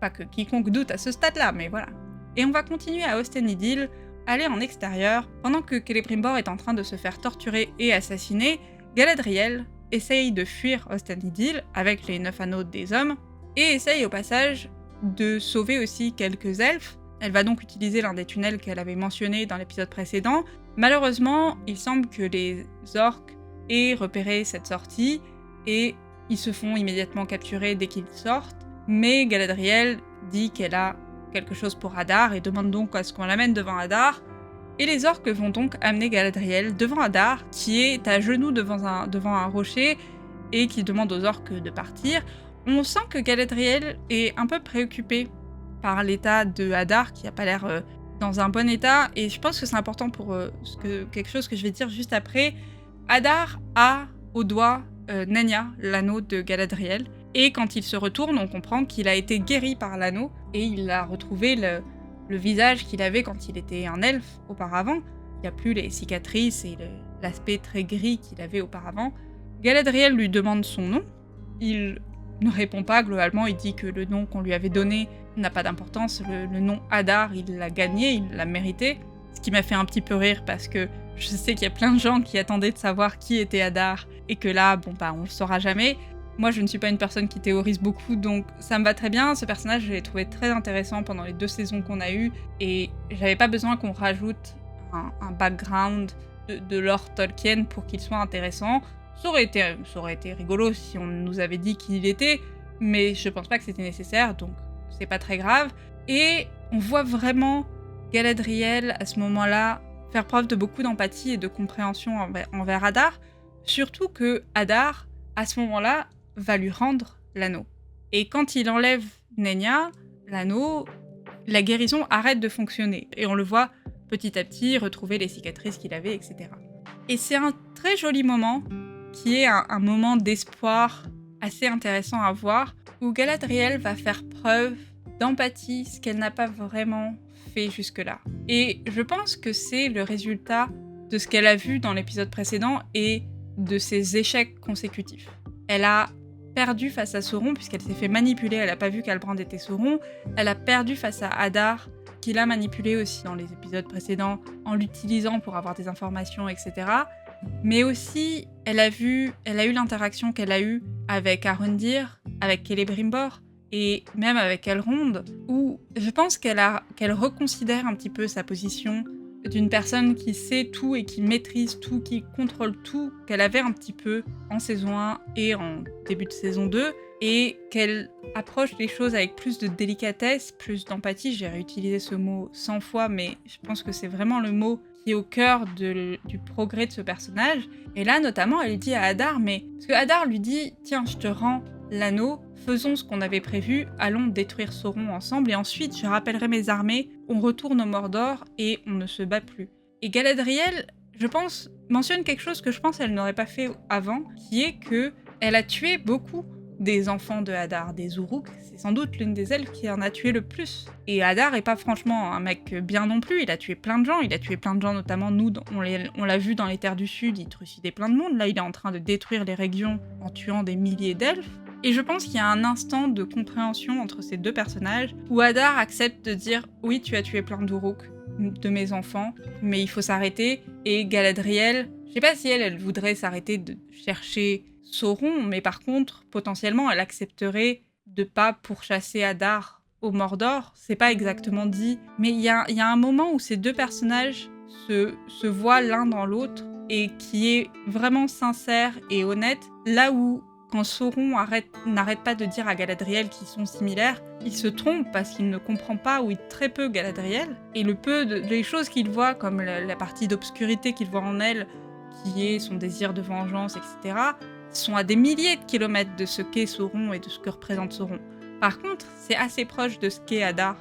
Pas que quiconque doute à ce stade-là, mais voilà. Et on va continuer à Osten-Idil, aller en extérieur. Pendant que Celebrimbor est en train de se faire torturer et assassiner, Galadriel essaye de fuir Osten-Idil avec les 9 anneaux des hommes, et essaye au passage de sauver aussi quelques elfes. Elle va donc utiliser l'un des tunnels qu'elle avait mentionné dans l'épisode précédent. Malheureusement, il semble que les orques aient repéré cette sortie et ils se font immédiatement capturer dès qu'ils sortent. Mais Galadriel dit qu'elle a quelque chose pour Hadar et demande donc à ce qu'on l'amène devant Hadar. Et les orques vont donc amener Galadriel devant Hadar, qui est à genoux devant un rocher et qui demande aux orques de partir. On sent que Galadriel est un peu préoccupée par l'état de Hadar, qui n'a pas l'air dans un bon état, et je pense que c'est important pour quelque chose que je vais dire juste après. Hadar a au doigt Nenya, l'anneau de Galadriel, et quand il se retourne, on comprend qu'il a été guéri par l'anneau, et il a retrouvé le visage qu'il avait quand il était un elfe auparavant. Il n'y a plus les cicatrices et l'aspect très gris qu'il avait auparavant. Galadriel lui demande son nom, il ne répond pas globalement, il dit que le nom qu'on lui avait donné n'a pas d'importance, le nom Hadar, il l'a gagné, il l'a mérité. Ce qui m'a fait un petit peu rire parce que je sais qu'il y a plein de gens qui attendaient de savoir qui était Hadar et que là, on le saura jamais. Moi, je ne suis pas une personne qui théorise beaucoup, donc ça me va très bien. Ce personnage, je l'ai trouvé très intéressant pendant les 2 saisons qu'on a eues et j'avais pas besoin qu'on rajoute un background de lore Tolkien pour qu'il soit intéressant. Ça aurait été rigolo si on nous avait dit qui il était, mais je pense pas que c'était nécessaire, donc c'est pas très grave. Et on voit vraiment Galadriel, à ce moment-là, faire preuve de beaucoup d'empathie et de compréhension envers Hadar, surtout que Hadar, à ce moment-là, va lui rendre l'anneau. Et quand il enlève Nenya, l'anneau, la guérison arrête de fonctionner. Et on le voit petit à petit retrouver les cicatrices qu'il avait, etc. Et c'est un très joli moment, qui est un moment d'espoir assez intéressant à voir, où Galadriel va faire preuve d'empathie, ce qu'elle n'a pas vraiment fait jusque-là. Et je pense que c'est le résultat de ce qu'elle a vu dans l'épisode précédent et de ses échecs consécutifs. Elle a perdu face à Sauron puisqu'elle s'est fait manipuler, elle n'a pas vu qu'Halbrand était Sauron, elle a perdu face à Hadar, qui l'a manipulé aussi dans les épisodes précédents en l'utilisant pour avoir des informations, etc. Mais aussi, elle a eu l'interaction qu'elle a eue avec Arondir, avec Celebrimbor, et même avec Elrond, où je pense qu'elle reconsidère un petit peu sa position d'une personne qui sait tout et qui maîtrise tout, qui contrôle tout, qu'elle avait un petit peu en saison 1 et en début de saison 2, et qu'elle approche les choses avec plus de délicatesse, plus d'empathie. J'ai réutilisé ce mot 100 fois, mais je pense que c'est vraiment le mot qui est au cœur du progrès de ce personnage. Et là, notamment, elle dit à Hadar, parce que Hadar lui dit « Tiens, je te rends l'anneau, faisons ce qu'on avait prévu, allons détruire Sauron ensemble, et ensuite je rappellerai mes armées, on retourne au Mordor et on ne se bat plus. » Et Galadriel, je pense, mentionne quelque chose que je pense elle n'aurait pas fait avant, qui est que elle a tué beaucoup des enfants de Hadar, des Uruk. C'est sans doute l'une des elfes qui en a tué le plus. Et Hadar est pas franchement un mec bien non plus, il a tué plein de gens, notamment nous, on l'a vu dans les Terres du Sud, il trucidait plein de monde, là il est en train de détruire les régions en tuant des milliers d'elfes. Et je pense qu'il y a un instant de compréhension entre ces deux personnages, où Hadar accepte de dire « Oui, tu as tué plein d'Uruk, de mes enfants, mais il faut s'arrêter. » Et Galadriel, je sais pas si elle voudrait s'arrêter de chercher Sauron, mais par contre, potentiellement, elle accepterait de pas pourchasser Hadar au Mordor. C'est pas exactement dit, mais il y a un moment où ces deux personnages se voient l'un dans l'autre, et qui est vraiment sincère et honnête, là où quand Sauron n'arrête pas de dire à Galadriel qu'ils sont similaires, il se trompe parce qu'il ne comprend pas ou très peu Galadriel. Et les choses qu'il voit, comme la partie d'obscurité qu'il voit en elle, qui est son désir de vengeance, etc., sont à des milliers de kilomètres de ce qu'est Sauron et de ce que représente Sauron. Par contre, c'est assez proche de ce qu'est Hadar,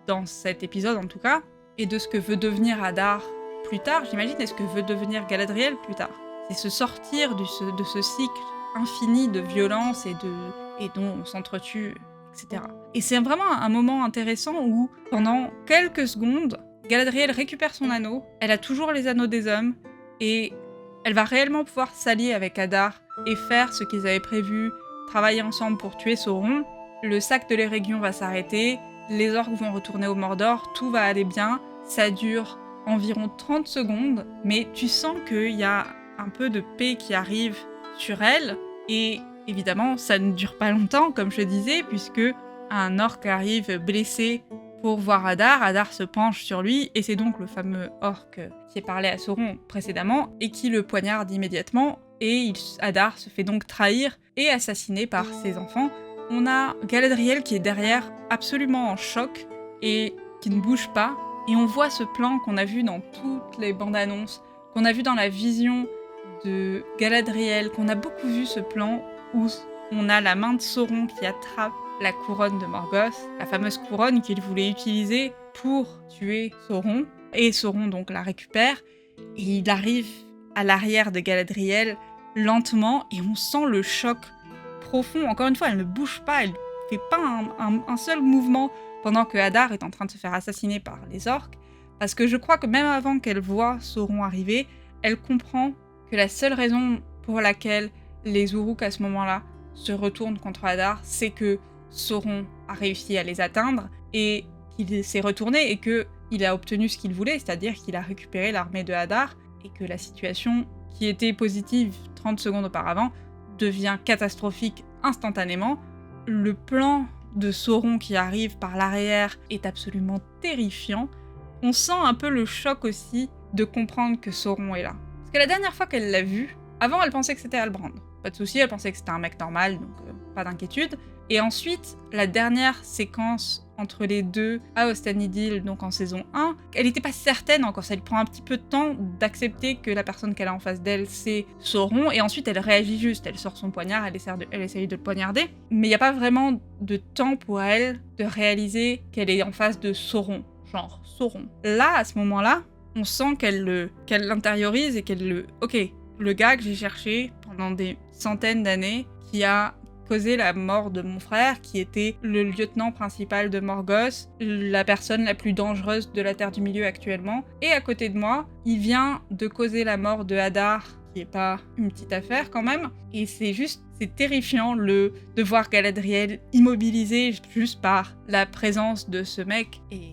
dans cet épisode en tout cas, et de ce que veut devenir Hadar plus tard, j'imagine, et ce que veut devenir Galadriel plus tard. C'est se sortir de ce cycle infini de violence et dont on s'entretue, etc. Et c'est vraiment un moment intéressant où, pendant quelques secondes, Galadriel récupère son anneau, elle a toujours les anneaux des hommes, et elle va réellement pouvoir s'allier avec Hadar et faire ce qu'ils avaient prévu, travailler ensemble pour tuer Sauron. Le sac de l'Eregion va s'arrêter, les orques vont retourner au Mordor, tout va aller bien, ça dure environ 30 secondes, mais tu sens qu'il y a un peu de paix qui arrive sur elle, et évidemment, ça ne dure pas longtemps, comme je disais, puisque un orc arrive blessé pour voir Hadar, Hadar se penche sur lui, et c'est donc le fameux orc qui parlait à Sauron précédemment, et qui le poignarde immédiatement, et Hadar se fait donc trahir et assassiner par ses enfants. On a Galadriel qui est derrière, absolument en choc, et qui ne bouge pas, et on voit ce plan qu'on a vu dans toutes les bandes annonces, qu'on a vu dans la vision de Galadriel, qu'on a beaucoup vu ce plan où on a la main de Sauron qui attrape la couronne de Morgoth, la fameuse couronne qu'il voulait utiliser pour tuer Sauron, et Sauron donc la récupère, et il arrive à l'arrière de Galadriel lentement, et on sent le choc profond. Encore une fois, elle ne bouge pas, elle fait pas un seul mouvement pendant que Hadar est en train de se faire assassiner par les orques, parce que je crois que même avant qu'elle voie Sauron arriver, elle comprend que la seule raison pour laquelle les Uruk à ce moment-là se retournent contre Hadar, c'est que Sauron a réussi à les atteindre et qu'il s'est retourné et qu'il a obtenu ce qu'il voulait, c'est-à-dire qu'il a récupéré l'armée de Hadar et que la situation qui était positive 30 secondes auparavant devient catastrophique instantanément. Le plan de Sauron qui arrive par l'arrière est absolument terrifiant. On sent un peu le choc aussi de comprendre que Sauron est là. Parce que la dernière fois qu'elle l'a vu, avant elle pensait que c'était Halbrand. Pas de souci, elle pensait que c'était un mec normal, donc pas d'inquiétude. Et ensuite, la dernière séquence entre les deux à Ostanidil, donc en saison 1, elle n'était pas certaine encore, ça lui prend un petit peu de temps d'accepter que la personne qu'elle a en face d'elle, c'est Sauron, et ensuite elle réagit juste, elle sort son poignard, elle essaye de le poignarder, mais il n'y a pas vraiment de temps pour elle de réaliser qu'elle est en face de Sauron, genre Sauron. Là, à ce moment-là, on sent qu'elle l'intériorise et Ok, le gars que j'ai cherché pendant des centaines d'années, qui a causé la mort de mon frère, qui était le lieutenant principal de Morgoth, la personne la plus dangereuse de la Terre du Milieu actuellement. Et à côté de moi, il vient de causer la mort de Hadar, qui est pas une petite affaire quand même. Et c'est terrifiant de voir Galadriel immobilisée juste par la présence de ce mec. Et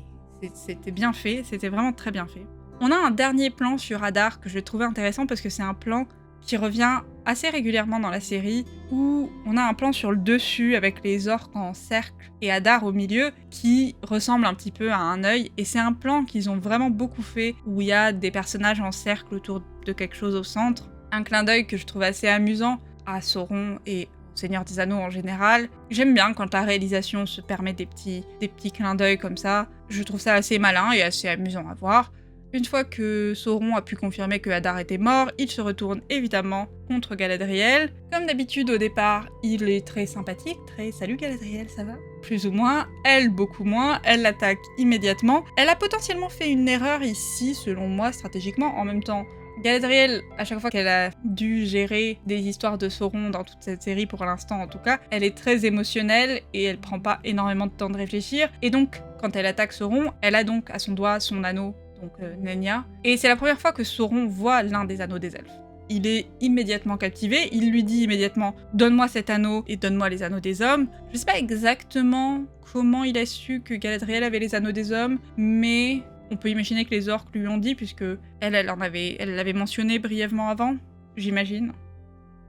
c'était bien fait, c'était vraiment très bien fait. On a un dernier plan sur Hadar que je trouvais intéressant parce que c'est un plan qui revient assez régulièrement dans la série, où on a un plan sur le dessus avec les orques en cercle et Hadar au milieu qui ressemble un petit peu à un œil, et c'est un plan qu'ils ont vraiment beaucoup fait, où il y a des personnages en cercle autour de quelque chose au centre. Un clin d'œil que je trouve assez amusant à Sauron et au Seigneur des Anneaux en général. J'aime bien quand la réalisation se permet des petits clins d'œil comme ça, je trouve ça assez malin et assez amusant à voir. Une fois que Sauron a pu confirmer que Hadar était mort, il se retourne évidemment contre Galadriel. Comme d'habitude au départ, il est très sympathique, très « Salut Galadriel, ça va ?» Plus ou moins, elle beaucoup moins, elle l'attaque immédiatement. Elle a potentiellement fait une erreur ici, selon moi, stratégiquement. En même temps, Galadriel, à chaque fois qu'elle a dû gérer des histoires de Sauron dans toute cette série, pour l'instant en tout cas, elle est très émotionnelle et elle prend pas énormément de temps de réfléchir. Et donc, quand elle attaque Sauron, elle a donc à son doigt son anneau, donc Nenya. Et c'est la première fois que Sauron voit l'un des anneaux des elfes. Il est immédiatement captivé, il lui dit immédiatement « Donne-moi cet anneau et donne-moi les anneaux des hommes ». Je sais pas exactement comment il a su que Galadriel avait les anneaux des hommes, mais on peut imaginer que les orques lui ont dit, puisque elle l'avait mentionné brièvement avant, j'imagine.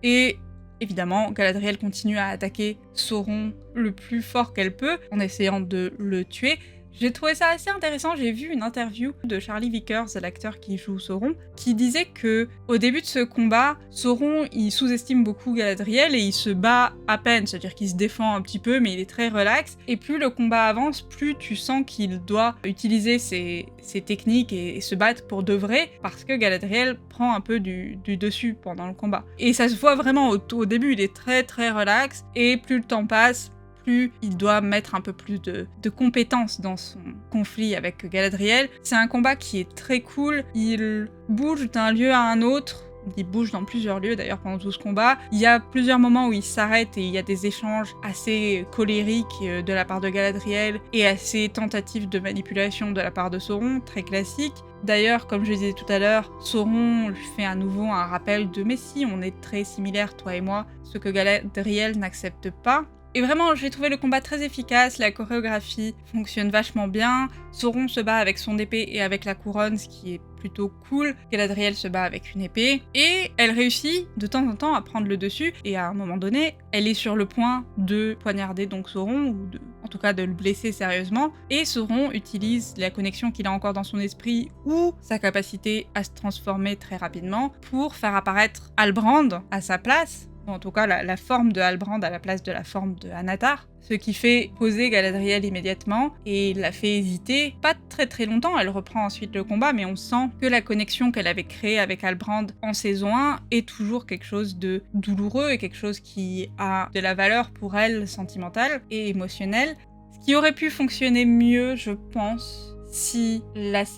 Et évidemment, Galadriel continue à attaquer Sauron le plus fort qu'elle peut, en essayant de le tuer. J'ai trouvé ça assez intéressant, j'ai vu une interview de Charlie Vickers, l'acteur qui joue Sauron, qui disait que au début de ce combat, Sauron il sous-estime beaucoup Galadriel et il se bat à peine, c'est-à-dire qu'il se défend un petit peu mais il est très relax, et plus le combat avance, plus tu sens qu'il doit utiliser ses techniques et se battre pour de vrai, parce que Galadriel prend un peu du dessus pendant le combat. Et ça se voit vraiment au début, il est très très relax, et plus le temps passe, plus il doit mettre un peu plus de compétences dans son conflit avec Galadriel. C'est un combat qui est très cool, il bouge d'un lieu à un autre, il bouge dans plusieurs lieux d'ailleurs pendant tout ce combat. Il y a plusieurs moments où il s'arrête et il y a des échanges assez colériques de la part de Galadriel et assez tentatives de manipulation de la part de Sauron, très classique. D'ailleurs, comme je disais tout à l'heure, Sauron lui fait à nouveau un rappel de « Mais si, on est très similaires, toi et moi », ce que Galadriel n'accepte pas. Et vraiment, j'ai trouvé le combat très efficace, la chorégraphie fonctionne vachement bien. Sauron se bat avec son épée et avec la couronne, ce qui est plutôt cool. Galadriel se bat avec une épée. Et elle réussit de temps en temps à prendre le dessus. Et à un moment donné, elle est sur le point de poignarder donc Sauron, ou en tout cas de le blesser sérieusement. Et Sauron utilise la connexion qu'il a encore dans son esprit, ou sa capacité à se transformer très rapidement, pour faire apparaître Halbrand à sa place. En tout cas, la forme de Halbrand à la place de la forme de Anatar, ce qui fait poser Galadriel immédiatement et la fait hésiter pas très très longtemps. Elle reprend ensuite le combat, mais on sent que la connexion qu'elle avait créée avec Halbrand en saison 1 est toujours quelque chose de douloureux et quelque chose qui a de la valeur pour elle, sentimentale et émotionnelle. Ce qui aurait pu fonctionner mieux, je pense, si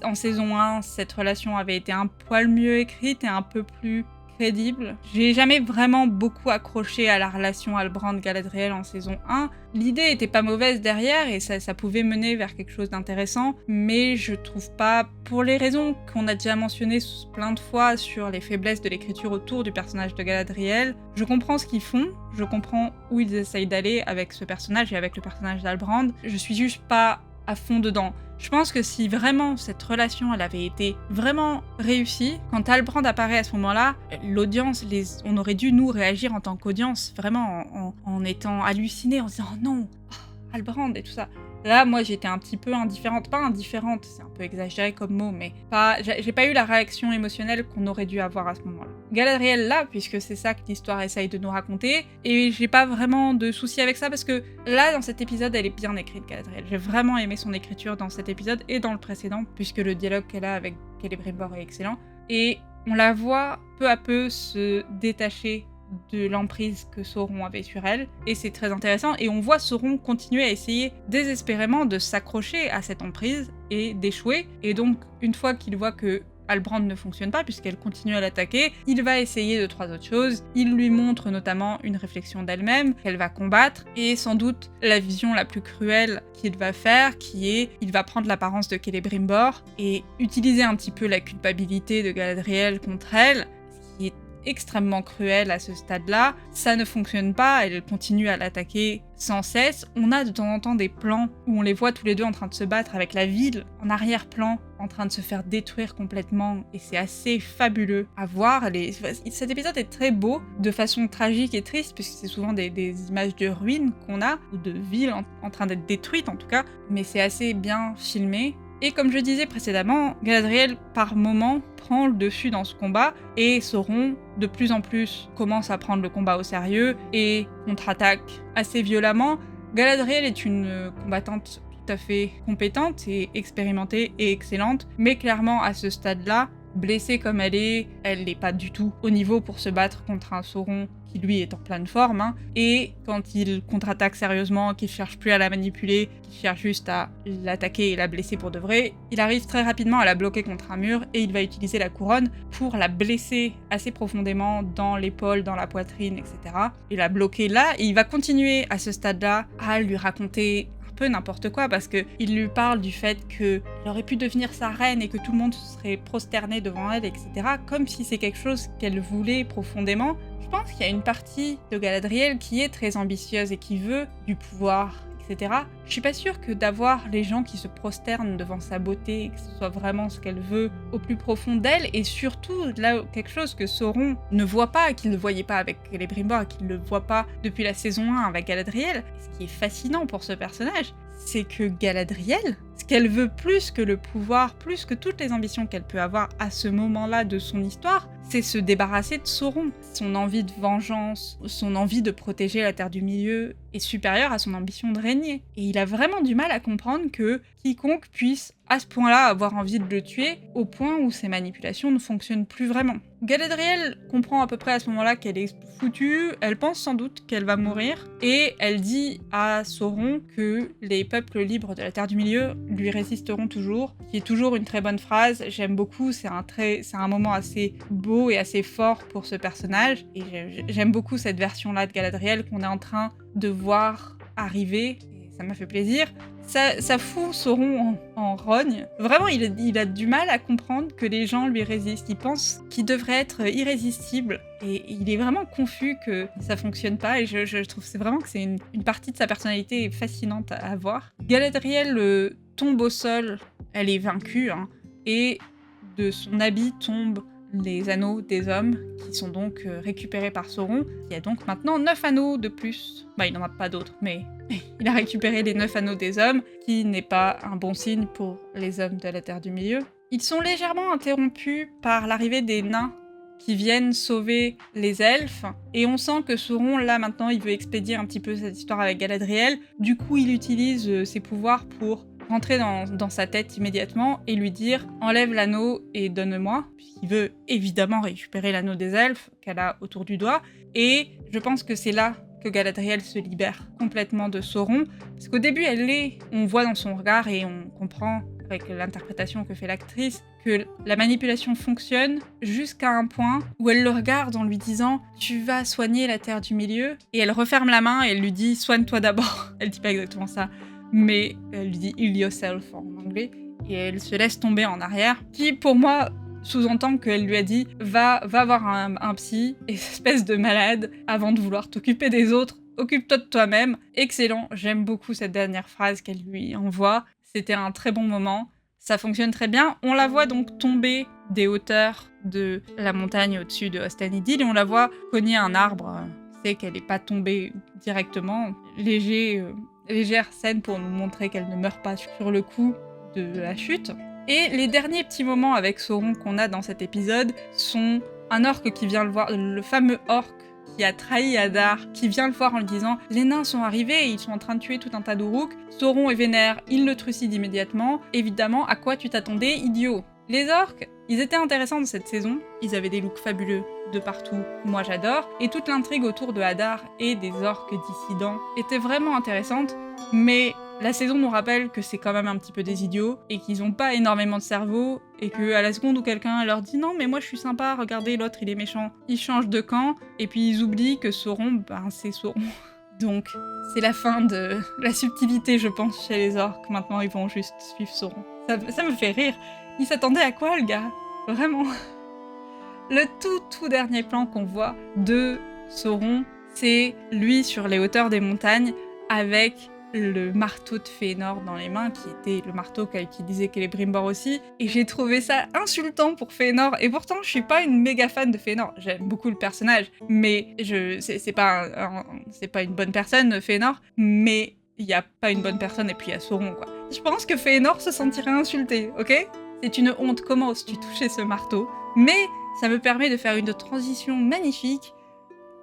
en saison 1, cette relation avait été un poil mieux écrite et un peu plus crédible. J'ai jamais vraiment beaucoup accroché à la relation Halbrand-Galadriel en saison 1. L'idée était pas mauvaise derrière et ça pouvait mener vers quelque chose d'intéressant, mais je trouve pas, pour les raisons qu'on a déjà mentionnées plein de fois sur les faiblesses de l'écriture autour du personnage de Galadriel, je comprends ce qu'ils font, je comprends où ils essayent d'aller avec ce personnage et avec le personnage d'Halbrand, je suis juste pas à fond dedans. Je pense que si vraiment cette relation elle avait été vraiment réussie, quand Halbrand apparaît à ce moment-là, l'audience, on aurait dû nous réagir en tant qu'audience, vraiment en étant hallucinés, en se disant oh non, Halbrand et tout ça. Là, moi, j'étais un petit peu indifférente. Pas indifférente, c'est un peu exagéré comme mot, mais j'ai pas eu la réaction émotionnelle qu'on aurait dû avoir à ce moment-là. Galadriel, là, puisque c'est ça que l'histoire essaye de nous raconter, et j'ai pas vraiment de souci avec ça, parce que là, dans cet épisode, elle est bien écrite, Galadriel. J'ai vraiment aimé son écriture dans cet épisode et dans le précédent, puisque le dialogue qu'elle a avec Celebrimbor est excellent. Et on la voit peu à peu se détacher de l'emprise que Sauron avait sur elle, et c'est très intéressant, et on voit Sauron continuer à essayer désespérément de s'accrocher à cette emprise et d'échouer, et donc une fois qu'il voit que Halbrand ne fonctionne pas puisqu'elle continue à l'attaquer, il va essayer 2-3 autres choses. Il lui montre notamment une réflexion d'elle-même qu'elle va combattre, et sans doute la vision la plus cruelle qu'il va faire, qui est il va prendre l'apparence de Celebrimbor et utiliser un petit peu la culpabilité de Galadriel contre elle, ce qui est extrêmement cruel à ce stade-là. Ça ne fonctionne pas, elle continue à l'attaquer sans cesse. On a de temps en temps des plans où on les voit tous les deux en train de se battre avec la ville en arrière-plan, en train de se faire détruire complètement, et c'est assez fabuleux à voir. Cet épisode est très beau, de façon tragique et triste, puisque c'est souvent des images de ruines qu'on a, ou de villes en train d'être détruites en tout cas, mais c'est assez bien filmé. Et comme je disais précédemment, Galadriel, par moments, prend le dessus dans ce combat, et Sauron, de plus en plus, commence à prendre le combat au sérieux et contre-attaque assez violemment. Galadriel est une combattante tout à fait compétente et expérimentée et excellente, mais clairement, à ce stade-là, blessée comme elle n'est pas du tout au niveau pour se battre contre un Sauron qui lui est en pleine forme, hein. Et quand il contre-attaque sérieusement, qu'il cherche plus à la manipuler, qu'il cherche juste à l'attaquer et la blesser pour de vrai, il arrive très rapidement à la bloquer contre un mur, et il va utiliser la couronne pour la blesser assez profondément dans l'épaule, dans la poitrine, etc. Et la bloquer là, et il va continuer à ce stade-là à lui raconter peu n'importe quoi, parce qu'il lui parle du fait qu'elle aurait pu devenir sa reine et que tout le monde serait prosterné devant elle, etc. Comme si c'est quelque chose qu'elle voulait profondément. Je pense qu'il y a une partie de Galadriel qui est très ambitieuse et qui veut du pouvoir, etc. Je suis pas sûre que d'avoir les gens qui se prosternent devant sa beauté, que ce soit vraiment ce qu'elle veut au plus profond d'elle, et surtout là quelque chose que Sauron ne voit pas, qu'il ne voyait pas avec Celebrimbor, et qu'il ne voit pas depuis la saison 1 avec Galadriel. Ce qui est fascinant pour ce personnage, c'est que Galadriel, ce qu'elle veut plus que le pouvoir, plus que toutes les ambitions qu'elle peut avoir à ce moment-là de son histoire, c'est se débarrasser de Sauron. Son envie de vengeance, son envie de protéger la Terre du Milieu est supérieure à son ambition de régner. Et il a vraiment du mal à comprendre que quiconque puisse à ce point-là avoir envie de le tuer, au point où ses manipulations ne fonctionnent plus vraiment. Galadriel comprend à peu près à ce moment-là qu'elle est foutue, elle pense sans doute qu'elle va mourir, et elle dit à Sauron que les peuples libres de la Terre du Milieu lui résisteront toujours, qui est toujours une très bonne phrase. J'aime beaucoup, c'est un moment assez beau et assez fort pour ce personnage, et j'aime beaucoup cette version-là de Galadriel qu'on est en train de voir arriver, et ça m'a fait plaisir. Ça fout Sauron en rogne. Vraiment, il a du mal à comprendre que les gens lui résistent. Il pense qu'il devrait être irrésistible. Et il est vraiment confus que ça fonctionne pas. Et je trouve vraiment que c'est une partie de sa personnalité fascinante à voir. Galadriel tombe au sol. Elle est vaincue, hein, et de son habit tombent les anneaux des hommes, qui sont donc récupérés par Sauron. Il y a donc maintenant 9 anneaux de plus. Bah, il n'en a pas d'autres, mais il a récupéré les 9 anneaux des hommes, qui n'est pas un bon signe pour les hommes de la Terre du Milieu. Ils sont légèrement interrompus par l'arrivée des nains qui viennent sauver les elfes, et on sent que Sauron, là maintenant, il veut expédier un petit peu cette histoire avec Galadriel. Du coup, il utilise ses pouvoirs pour rentrer dans sa tête immédiatement et lui dire « Enlève l'anneau et donne-moi », puisqu'il veut évidemment récupérer l'anneau des elfes qu'elle a autour du doigt. Et je pense que c'est là que Galadriel se libère complètement de Sauron, parce qu'au début, on voit dans son regard et on comprend avec l'interprétation que fait l'actrice, que la manipulation fonctionne jusqu'à un point où elle le regarde en lui disant « Tu vas soigner la Terre du Milieu », et elle referme la main et elle lui dit « Soigne-toi d'abord ». Elle dit pas exactement ça, mais elle lui dit « Heal yourself » en anglais, et elle se laisse tomber en arrière, qui pour moi sous-entend qu'elle lui a dit « Va voir un psy, espèce de malade, avant de vouloir t'occuper des autres, occupe-toi de toi-même ». Excellent, j'aime beaucoup cette dernière phrase qu'elle lui envoie. C'était un très bon moment, ça fonctionne très bien. On la voit donc tomber des hauteurs de la montagne au-dessus de Ost-Enedil, et on la voit cogner un arbre. C'est qu'elle n'est pas tombée directement, léger légère scène pour nous montrer qu'elle ne meurt pas sur le coup de la chute. Et les derniers petits moments avec Sauron qu'on a dans cet épisode sont un orc qui vient le voir, le fameux orc qui a trahi Hadar, qui vient le voir en lui disant « Les nains sont arrivés et ils sont en train de tuer tout un tas d'Uruk. Sauron est vénère, il le trucide immédiatement. Évidemment, à quoi tu t'attendais, idiot ?» Les orques, ils étaient intéressants dans cette saison. Ils avaient des looks fabuleux de partout, moi j'adore. Et toute l'intrigue autour de Hadar et des orques dissidents était vraiment intéressante. Mais la saison nous rappelle que c'est quand même un petit peu des idiots et qu'ils ont pas énormément de cerveau et que à la seconde où quelqu'un leur dit non mais moi je suis sympa, regardez l'autre il est méchant, ils changent de camp et puis ils oublient que Sauron, c'est Sauron. Donc c'est la fin de la subtilité je pense chez les orques, maintenant ils vont juste suivre Sauron. Ça me fait rire, il s'attendait à quoi le gars? Vraiment. Le tout dernier plan qu'on voit de Sauron, c'est lui sur les hauteurs des montagnes avec le marteau de Fëanor dans les mains, qui était le marteau qu'a utilisé Celebrimbor aussi, et j'ai trouvé ça insultant pour Fëanor, et pourtant je suis pas une méga fan de Fëanor, j'aime beaucoup le personnage, mais c'est pas une bonne personne, Fëanor, mais il y a pas une bonne personne et puis il y a Sauron, quoi. Je pense que Fëanor se sentirait insulté, ok? C'est une honte, comment oses-tu toucher ce marteau? Mais ça me permet de faire une transition magnifique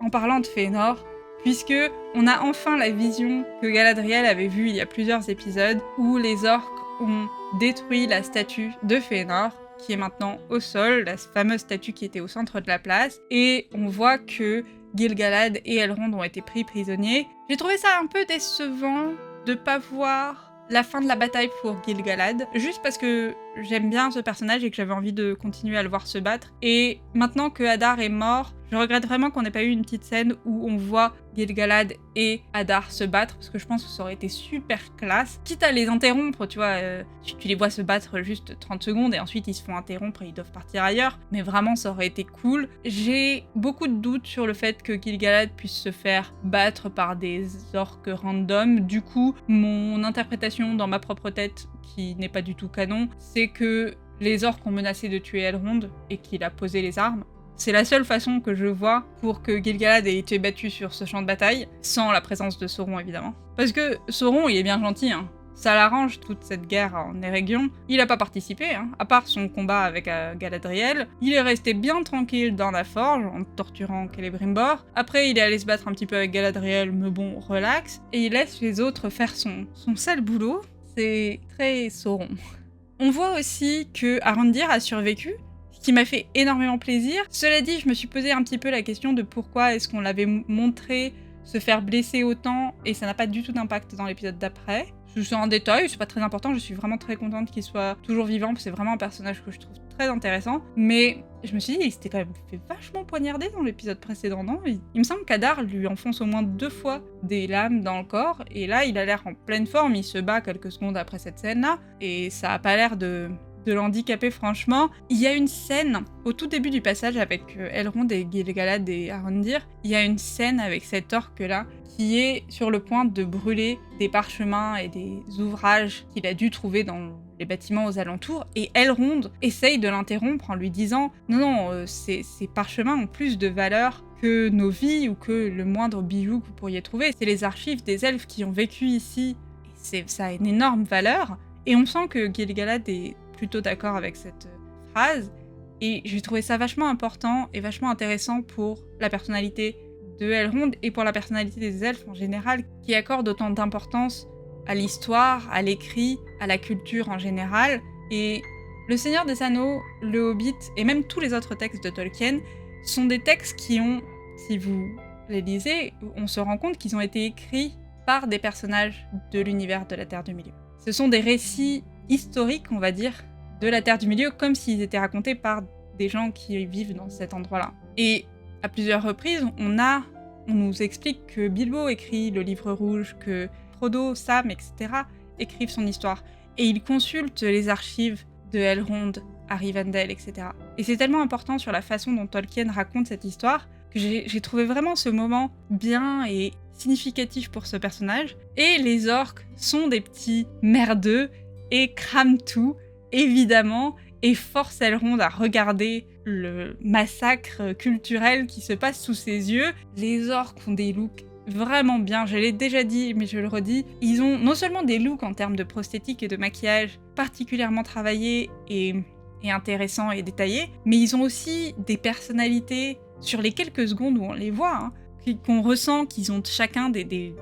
en parlant de Fëanor, puisque on a enfin la vision que Galadriel avait vue il y a plusieurs épisodes, où les orques ont détruit la statue de Fëanor, qui est maintenant au sol, la fameuse statue qui était au centre de la place, et on voit que Gil-galad et Elrond ont été pris prisonniers. J'ai trouvé ça un peu décevant de pas voir la fin de la bataille pour Gil-galad, juste parce que j'aime bien ce personnage et que j'avais envie de continuer à le voir se battre. Et maintenant que Hadar est mort, je regrette vraiment qu'on n'ait pas eu une petite scène où on voit Gil-galad et Hadar se battre, parce que je pense que ça aurait été super classe. Quitte à les interrompre, tu vois, tu les vois se battre juste 30 secondes et ensuite ils se font interrompre et ils doivent partir ailleurs, mais vraiment ça aurait été cool. J'ai beaucoup de doutes sur le fait que Gil-galad puisse se faire battre par des orques random. Du coup, mon interprétation dans ma propre tête, qui n'est pas du tout canon, c'est que les orques ont menacé de tuer Elrond et qu'il a posé les armes. C'est la seule façon que je vois pour que Gil-galad ait été battu sur ce champ de bataille, sans la présence de Sauron évidemment. Parce que Sauron, il est bien gentil, hein. Ça l'arrange toute cette guerre en Eregion. Il a pas participé, hein, à part son combat avec Galadriel. Il est resté bien tranquille dans la forge, en torturant Celebrimbor. Après, il est allé se battre un petit peu avec Galadriel, mais bon, relax. Et il laisse les autres faire son sale boulot. C'est très Sauron. On voit aussi que Arondir a survécu, ce qui m'a fait énormément plaisir. Cela dit, je me suis posé un petit peu la question de pourquoi est-ce qu'on l'avait montré se faire blesser autant et ça n'a pas du tout d'impact dans l'épisode d'après. Je suis en détail, c'est pas très important, je suis vraiment très contente qu'il soit toujours vivant, parce que c'est vraiment un personnage que je trouve très intéressant. Mais je me suis dit, il s'était quand même fait vachement poignarder dans l'épisode précédent, non? Il me semble qu'Hadar lui enfonce au moins 2 fois des lames dans le corps, et là il a l'air en pleine forme, il se bat quelques secondes après cette scène-là, et ça a pas l'air de l'handicaper franchement. Il y a une scène, au tout début du passage avec Elrond et Gil-galad et Arondir, il y a une scène avec cet orque-là qui est sur le point de brûler des parchemins et des ouvrages qu'il a dû trouver dans les bâtiments aux alentours, et Elrond essaye de l'interrompre en lui disant « Non, ces parchemins ont plus de valeur que nos vies ou que le moindre bijou que vous pourriez trouver. C'est les archives des elfes qui ont vécu ici, et ça a une énorme valeur. » Et on sent que Gil-galad est plutôt d'accord avec cette phrase, et j'ai trouvé ça vachement important et vachement intéressant pour la personnalité de Elrond et pour la personnalité des elfes en général, qui accordent autant d'importance à l'histoire, à l'écrit, à la culture en général. Et Le Seigneur des Anneaux, Le Hobbit et même tous les autres textes de Tolkien sont des textes qui ont, si vous les lisez, on se rend compte qu'ils ont été écrits par des personnages de l'univers de la Terre du Milieu. Ce sont des récits historiques, on va dire, de la Terre du Milieu, comme s'ils étaient racontés par des gens qui vivent dans cet endroit-là. Et à plusieurs reprises, on nous explique que Bilbo écrit le livre rouge, que Frodo, Sam, etc. écrivent son histoire. Et ils consultent les archives de Elrond, Arivandel, etc. Et c'est tellement important sur la façon dont Tolkien raconte cette histoire que j'ai trouvé vraiment ce moment bien et significatif pour ce personnage. Et les orques sont des petits merdeux et crament tout, évidemment, et forcent Elrond à regarder le massacre culturel qui se passe sous ses yeux. Les orques ont des looks vraiment bien, je l'ai déjà dit mais je le redis, ils ont non seulement des looks en termes de prosthétique et de maquillage particulièrement travaillés et intéressants et détaillés, mais ils ont aussi des personnalités sur les quelques secondes où on les voit, hein, qu'on ressent qu'ils ont chacun des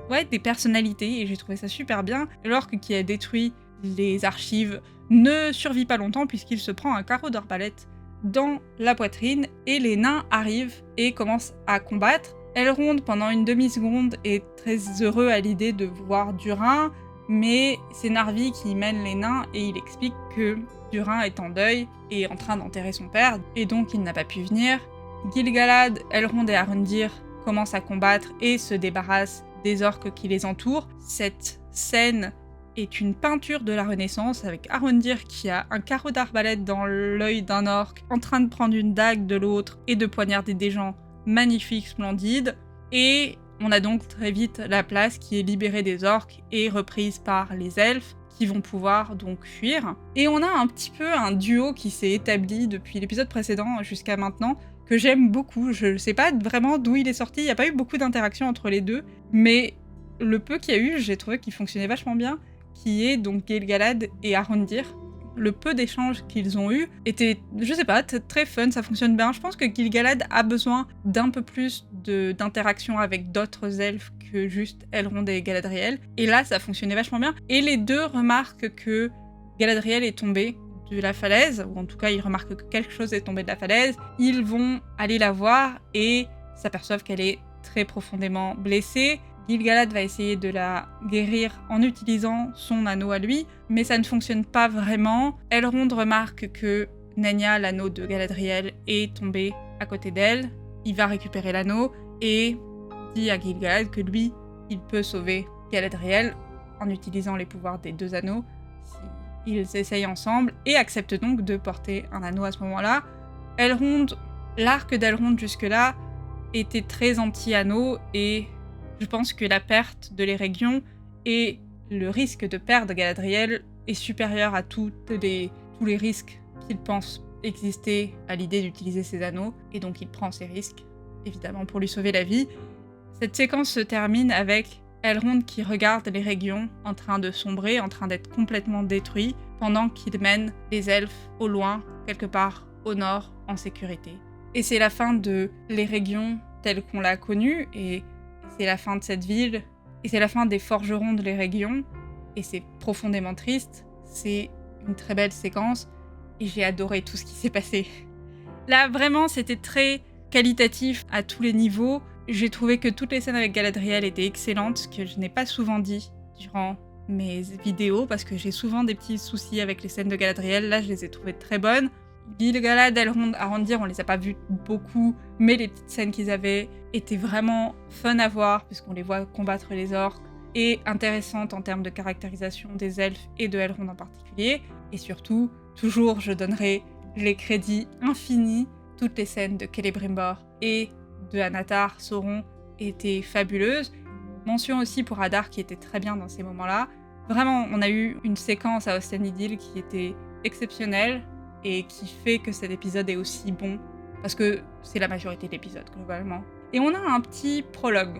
personnalités et j'ai trouvé ça super bien. L'orque qui a détruit les archives ne survit pas longtemps puisqu'il se prend un carreau d'arbalète dans la poitrine et les nains arrivent et commencent à combattre. Elrond, pendant une demi-seconde, est très heureux à l'idée de voir Durin, mais c'est Narvi qui mène les nains et il explique que Durin est en deuil et en train d'enterrer son père, et donc il n'a pas pu venir. Gil-galad, Elrond et Arondir commencent à combattre et se débarrassent des orques qui les entourent. Cette scène est une peinture de la Renaissance, avec Arondir qui a un carreau d'arbalète dans l'œil d'un orque, en train de prendre une dague de l'autre et de poignarder des gens. Magnifique, splendide, et on a donc très vite la place qui est libérée des orques et reprise par les elfes qui vont pouvoir donc fuir. Et on a un petit peu un duo qui s'est établi depuis l'épisode précédent jusqu'à maintenant, que j'aime beaucoup. Je ne sais pas vraiment d'où il est sorti, il n'y a pas eu beaucoup d'interactions entre les deux, mais le peu qu'il y a eu, j'ai trouvé qu'il fonctionnait vachement bien, qui est donc Gil-galad et Arondir. Le peu d'échanges qu'ils ont eu était, je sais pas, très fun, ça fonctionne bien. Je pense que Gil-galad a besoin d'un peu plus d'interaction avec d'autres elfes que juste Elrond et Galadriel. Et là, ça fonctionnait vachement bien. Et les deux remarquent que Galadriel est tombée de la falaise, ou en tout cas, ils remarquent que quelque chose est tombé de la falaise. Ils vont aller la voir et s'aperçoivent qu'elle est très profondément blessée. Gil-galad va essayer de la guérir en utilisant son anneau à lui, mais ça ne fonctionne pas vraiment. Elrond remarque que Nenya, l'anneau de Galadriel, est tombé à côté d'elle. Il va récupérer l'anneau et dit à Gil-galad que lui, il peut sauver Galadriel en utilisant les pouvoirs des deux anneaux s'ils essayent ensemble, et accepte donc de porter un anneau à ce moment-là. L'arc d'Elrond jusque-là était très anti-anneau et je pense que la perte de l'Eregion et le risque de perdre Galadriel est supérieur à tous les risques qu'il pense exister à l'idée d'utiliser ses anneaux, et donc il prend ses risques, évidemment, pour lui sauver la vie. Cette séquence se termine avec Elrond qui regarde l'Eregion en train de sombrer, en train d'être complètement détruit, pendant qu'il mène les elfes au loin, quelque part au nord, en sécurité. Et c'est la fin de l'Eregion telle qu'on l'a connue, et c'est la fin de cette ville, et c'est la fin des forgerons de l'Eregion, et c'est profondément triste. C'est une très belle séquence, et j'ai adoré tout ce qui s'est passé. Là, vraiment, c'était très qualitatif à tous les niveaux. J'ai trouvé que toutes les scènes avec Galadriel étaient excellentes, ce que je n'ai pas souvent dit durant mes vidéos, parce que j'ai souvent des petits soucis avec les scènes de Galadriel. Là, je les ai trouvées très bonnes. Gil-galad, Elrond, Arondir, on les a pas vus beaucoup, mais les petites scènes qu'ils avaient étaient vraiment fun à voir, puisqu'on les voit combattre les orques, et intéressantes en termes de caractérisation des elfes et de Elrond en particulier. Et surtout, toujours, je donnerai les crédits infinis. Toutes les scènes de Celebrimbor et de Anatar, Sauron, étaient fabuleuses. Mention aussi pour Adar qui était très bien dans ces moments-là. Vraiment, on a eu une séquence à Ost-en-Idil qui était exceptionnelle et qui fait que cet épisode est aussi bon, parce que c'est la majorité de l'épisode globalement. Et on a un petit prologue,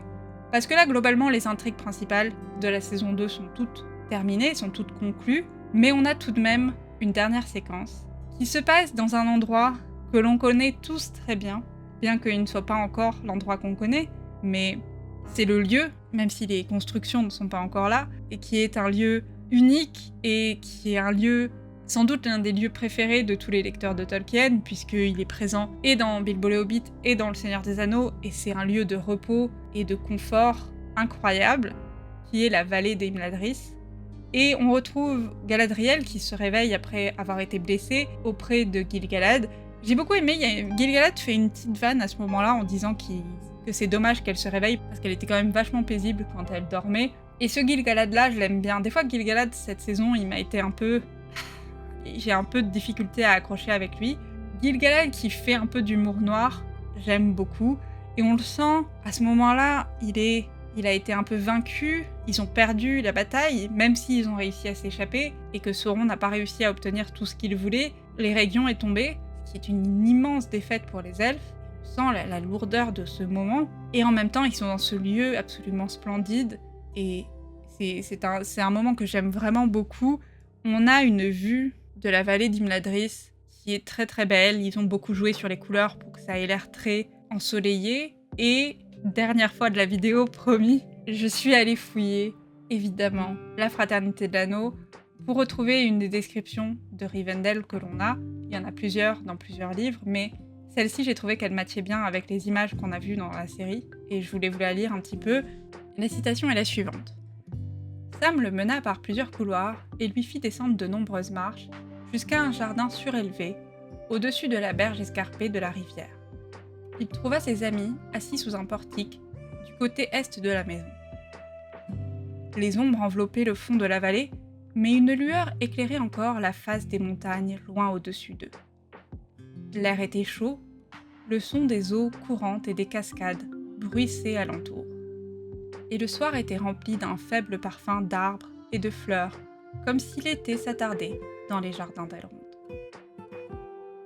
parce que là globalement les intrigues principales de la saison 2 sont toutes terminées, sont toutes conclues, mais on a tout de même une dernière séquence qui se passe dans un endroit que l'on connaît tous très bien qu'il ne soit pas encore l'endroit qu'on connaît, mais c'est le lieu, même si les constructions ne sont pas encore là, et qui est un lieu unique et qui est un lieu sans doute l'un des lieux préférés de tous les lecteurs de Tolkien, puisqu'il est présent et dans Bilbo le Hobbit et dans Le Seigneur des Anneaux, et c'est un lieu de repos et de confort incroyable, qui est la vallée d'Imladris. Et on retrouve Galadriel qui se réveille après avoir été blessée auprès de Gil-galad. J'ai beaucoup aimé, Gil-galad fait une petite vanne à ce moment-là en disant que c'est dommage qu'elle se réveille, parce qu'elle était quand même vachement paisible quand elle dormait. Et ce Gil-galad-là, je l'aime bien. Des fois, Gil-galad, cette saison, il m'a été un peu... J'ai un peu de difficulté à accrocher avec lui. Gil-galad qui fait un peu d'humour noir, j'aime beaucoup. Et on le sent, à ce moment-là, il a été un peu vaincu, ils ont perdu la bataille, même s'ils ont réussi à s'échapper, et que Sauron n'a pas réussi à obtenir tout ce qu'il voulait. L'Eregion est tombée, ce qui est une immense défaite pour les elfes. sent la lourdeur de ce moment, et en même temps ils sont dans ce lieu absolument splendide, et c'est un moment que j'aime vraiment beaucoup. On a une vue de la vallée d'Imladris qui est très très belle, ils ont beaucoup joué sur les couleurs pour que ça ait l'air très ensoleillé, et dernière fois de la vidéo, promis, je suis allée fouiller, évidemment, la Fraternité de l'Anneau, pour retrouver une des descriptions de Rivendell que l'on a. Il y en a plusieurs dans plusieurs livres, mais celle-ci, j'ai trouvé qu'elle matchait bien avec les images qu'on a vues dans la série, et je voulais vous la lire un petit peu. La citation est la suivante. Sam le mena par plusieurs couloirs et lui fit descendre de nombreuses marches, jusqu'à un jardin surélevé, au-dessus de la berge escarpée de la rivière. Il trouva ses amis assis sous un portique, du côté est de la maison. Les ombres enveloppaient le fond de la vallée, mais une lueur éclairait encore la face des montagnes loin au-dessus d'eux. L'air était chaud, le son des eaux courantes et des cascades bruissait alentour. Et le soir était rempli d'un faible parfum d'arbres et de fleurs, comme si l'été s'attardait dans les jardins d'Elrond.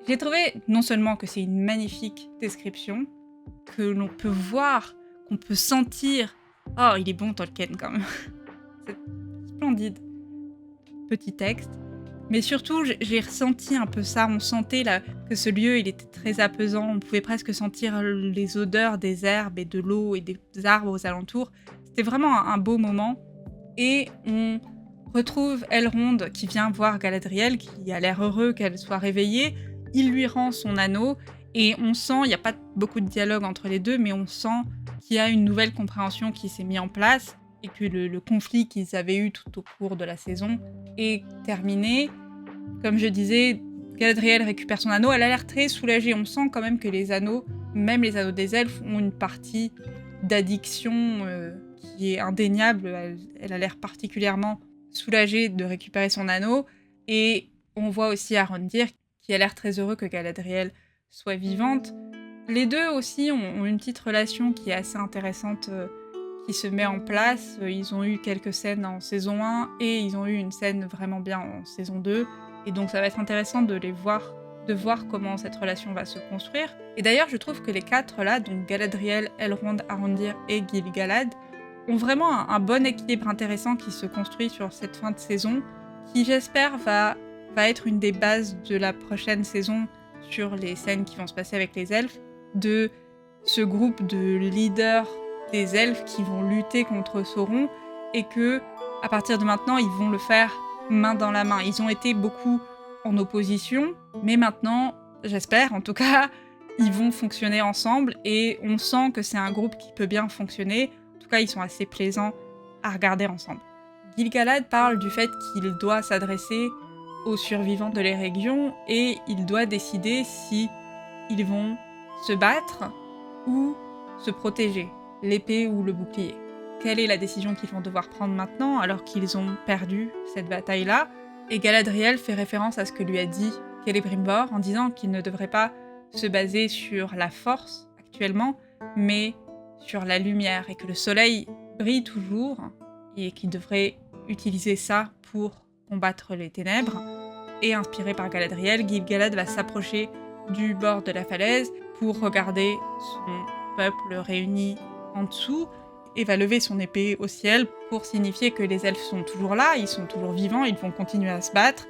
J'ai trouvé non seulement que c'est une magnifique description, que l'on peut voir, qu'on peut sentir. Oh, il est bon Tolkien quand même. C'est splendide. Petit texte. Mais surtout, j'ai ressenti un peu ça. On sentait là, que ce lieu, il était très apaisant. On pouvait presque sentir les odeurs des herbes et de l'eau et des arbres aux alentours. C'était vraiment un beau moment. Et on retrouve Elrond qui vient voir Galadriel, qui a l'air heureux qu'elle soit réveillée. Il lui rend son anneau. Et on sent, il n'y a pas beaucoup de dialogue entre les deux, mais on sent qu'il y a une nouvelle compréhension qui s'est mise en place. Et que le conflit qu'ils avaient eu tout au cours de la saison est terminé. Comme je disais, Galadriel récupère son anneau, elle a l'air très soulagée. On sent quand même que les anneaux, même les anneaux des elfes, ont une partie d'addiction qui est indéniable. Elle a l'air particulièrement soulagée de récupérer son anneau. Et on voit aussi Arondir qui a l'air très heureux que Galadriel soit vivante. Les deux aussi ont une petite relation qui est assez intéressante qui se met en place. Ils ont eu quelques scènes en saison 1 et ils ont eu une scène vraiment bien en saison 2. Et donc ça va être intéressant de voir comment cette relation va se construire. Et d'ailleurs, je trouve que les quatre là, donc Galadriel, Elrond, Arondir et Gil-galad, ont vraiment un bon équilibre intéressant qui se construit sur cette fin de saison, qui j'espère va être une des bases de la prochaine saison sur les scènes qui vont se passer avec les elfes, de ce groupe de leaders des elfes qui vont lutter contre Sauron, et que, à partir de maintenant, ils vont le faire main dans la main. Ils ont été beaucoup en opposition, mais maintenant, j'espère en tout cas, ils vont fonctionner ensemble, et on sent que c'est un groupe qui peut bien fonctionner. En tout cas, ils sont assez plaisants à regarder ensemble. Gil-galad parle du fait qu'il doit s'adresser aux survivants de l'Eregion, et il doit décider si ils vont se battre ou se protéger, l'épée ou le bouclier. Quelle est la décision qu'ils vont devoir prendre maintenant alors qu'ils ont perdu cette bataille-là? Et Galadriel fait référence à ce que lui a dit Celebrimbor en disant qu'il ne devrait pas se baser sur la force actuellement, mais sur la lumière, et que le soleil brille toujours et qu'il devrait utiliser ça pour combattre les ténèbres. Et inspiré par Galadriel, Gil-galad va s'approcher du bord de la falaise pour regarder son peuple réuni en dessous, et va lever son épée au ciel pour signifier que les elfes sont toujours là, ils sont toujours vivants, ils vont continuer à se battre.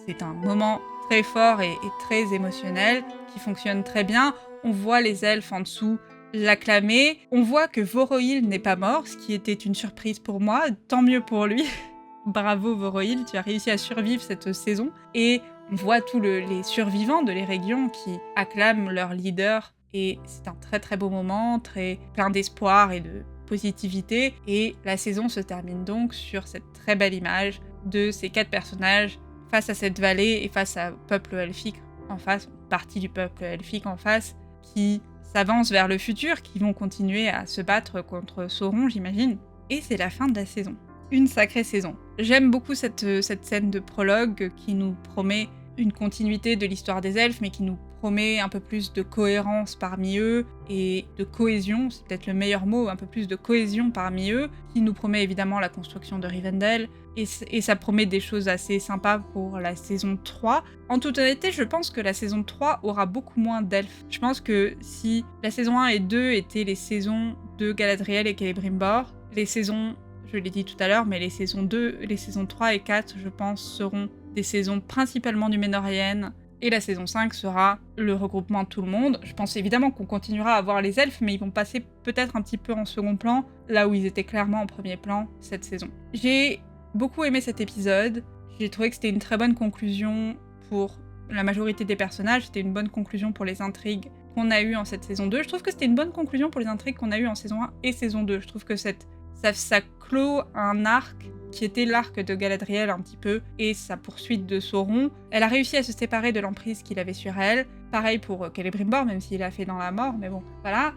C'est un moment très fort et très émotionnel qui fonctionne très bien. On voit les elfes en dessous l'acclamer. On voit que Vorohil n'est pas mort, ce qui était une surprise pour moi, tant mieux pour lui. Bravo Vorohil, tu as réussi à survivre cette saison. Et on voit tous les survivants de l'Eregion qui acclament leur leader. Et c'est un très très beau moment, très plein d'espoir et de positivité. Et la saison se termine donc sur cette très belle image de ces quatre personnages face à cette vallée et face au peuple elfique en face, une partie du peuple elfique en face, qui s'avance vers le futur, qui vont continuer à se battre contre Sauron, j'imagine. Et c'est la fin de la saison. Une sacrée saison. J'aime beaucoup cette scène de prologue qui nous promet une continuité de l'histoire des elfes, mais qui nous promet un peu plus de cohérence parmi eux et de cohésion, c'est peut-être le meilleur mot, un peu plus de cohésion parmi eux, qui nous promet évidemment la construction de Rivendell, et ça promet des choses assez sympas pour la saison 3. En toute honnêteté, je pense que la saison 3 aura beaucoup moins d'elfes. Je pense que si la saison 1 et 2 étaient les saisons de Galadriel et Celebrimbor, les saisons, je l'ai dit tout à l'heure, mais les saisons 2, les saisons 3 et 4, je pense, seront des saisons principalement numénoriennes, et la saison 5 sera le regroupement de tout le monde. Je pense évidemment qu'on continuera à voir les elfes, mais ils vont passer peut-être un petit peu en second plan, là où ils étaient clairement en premier plan cette saison. J'ai beaucoup aimé cet épisode, j'ai trouvé que c'était une très bonne conclusion pour la majorité des personnages, c'était une bonne conclusion pour les intrigues qu'on a eues en cette saison 2. Je trouve que c'était une bonne conclusion pour les intrigues qu'on a eues en saison 1 et saison 2. Je trouve que ça clôt un arc qui était l'arc de Galadriel un petit peu, et sa poursuite de Sauron. Elle a réussi à se séparer de l'emprise qu'il avait sur elle. Pareil pour Celebrimbor, même s'il a fait dans la mort, mais bon, voilà.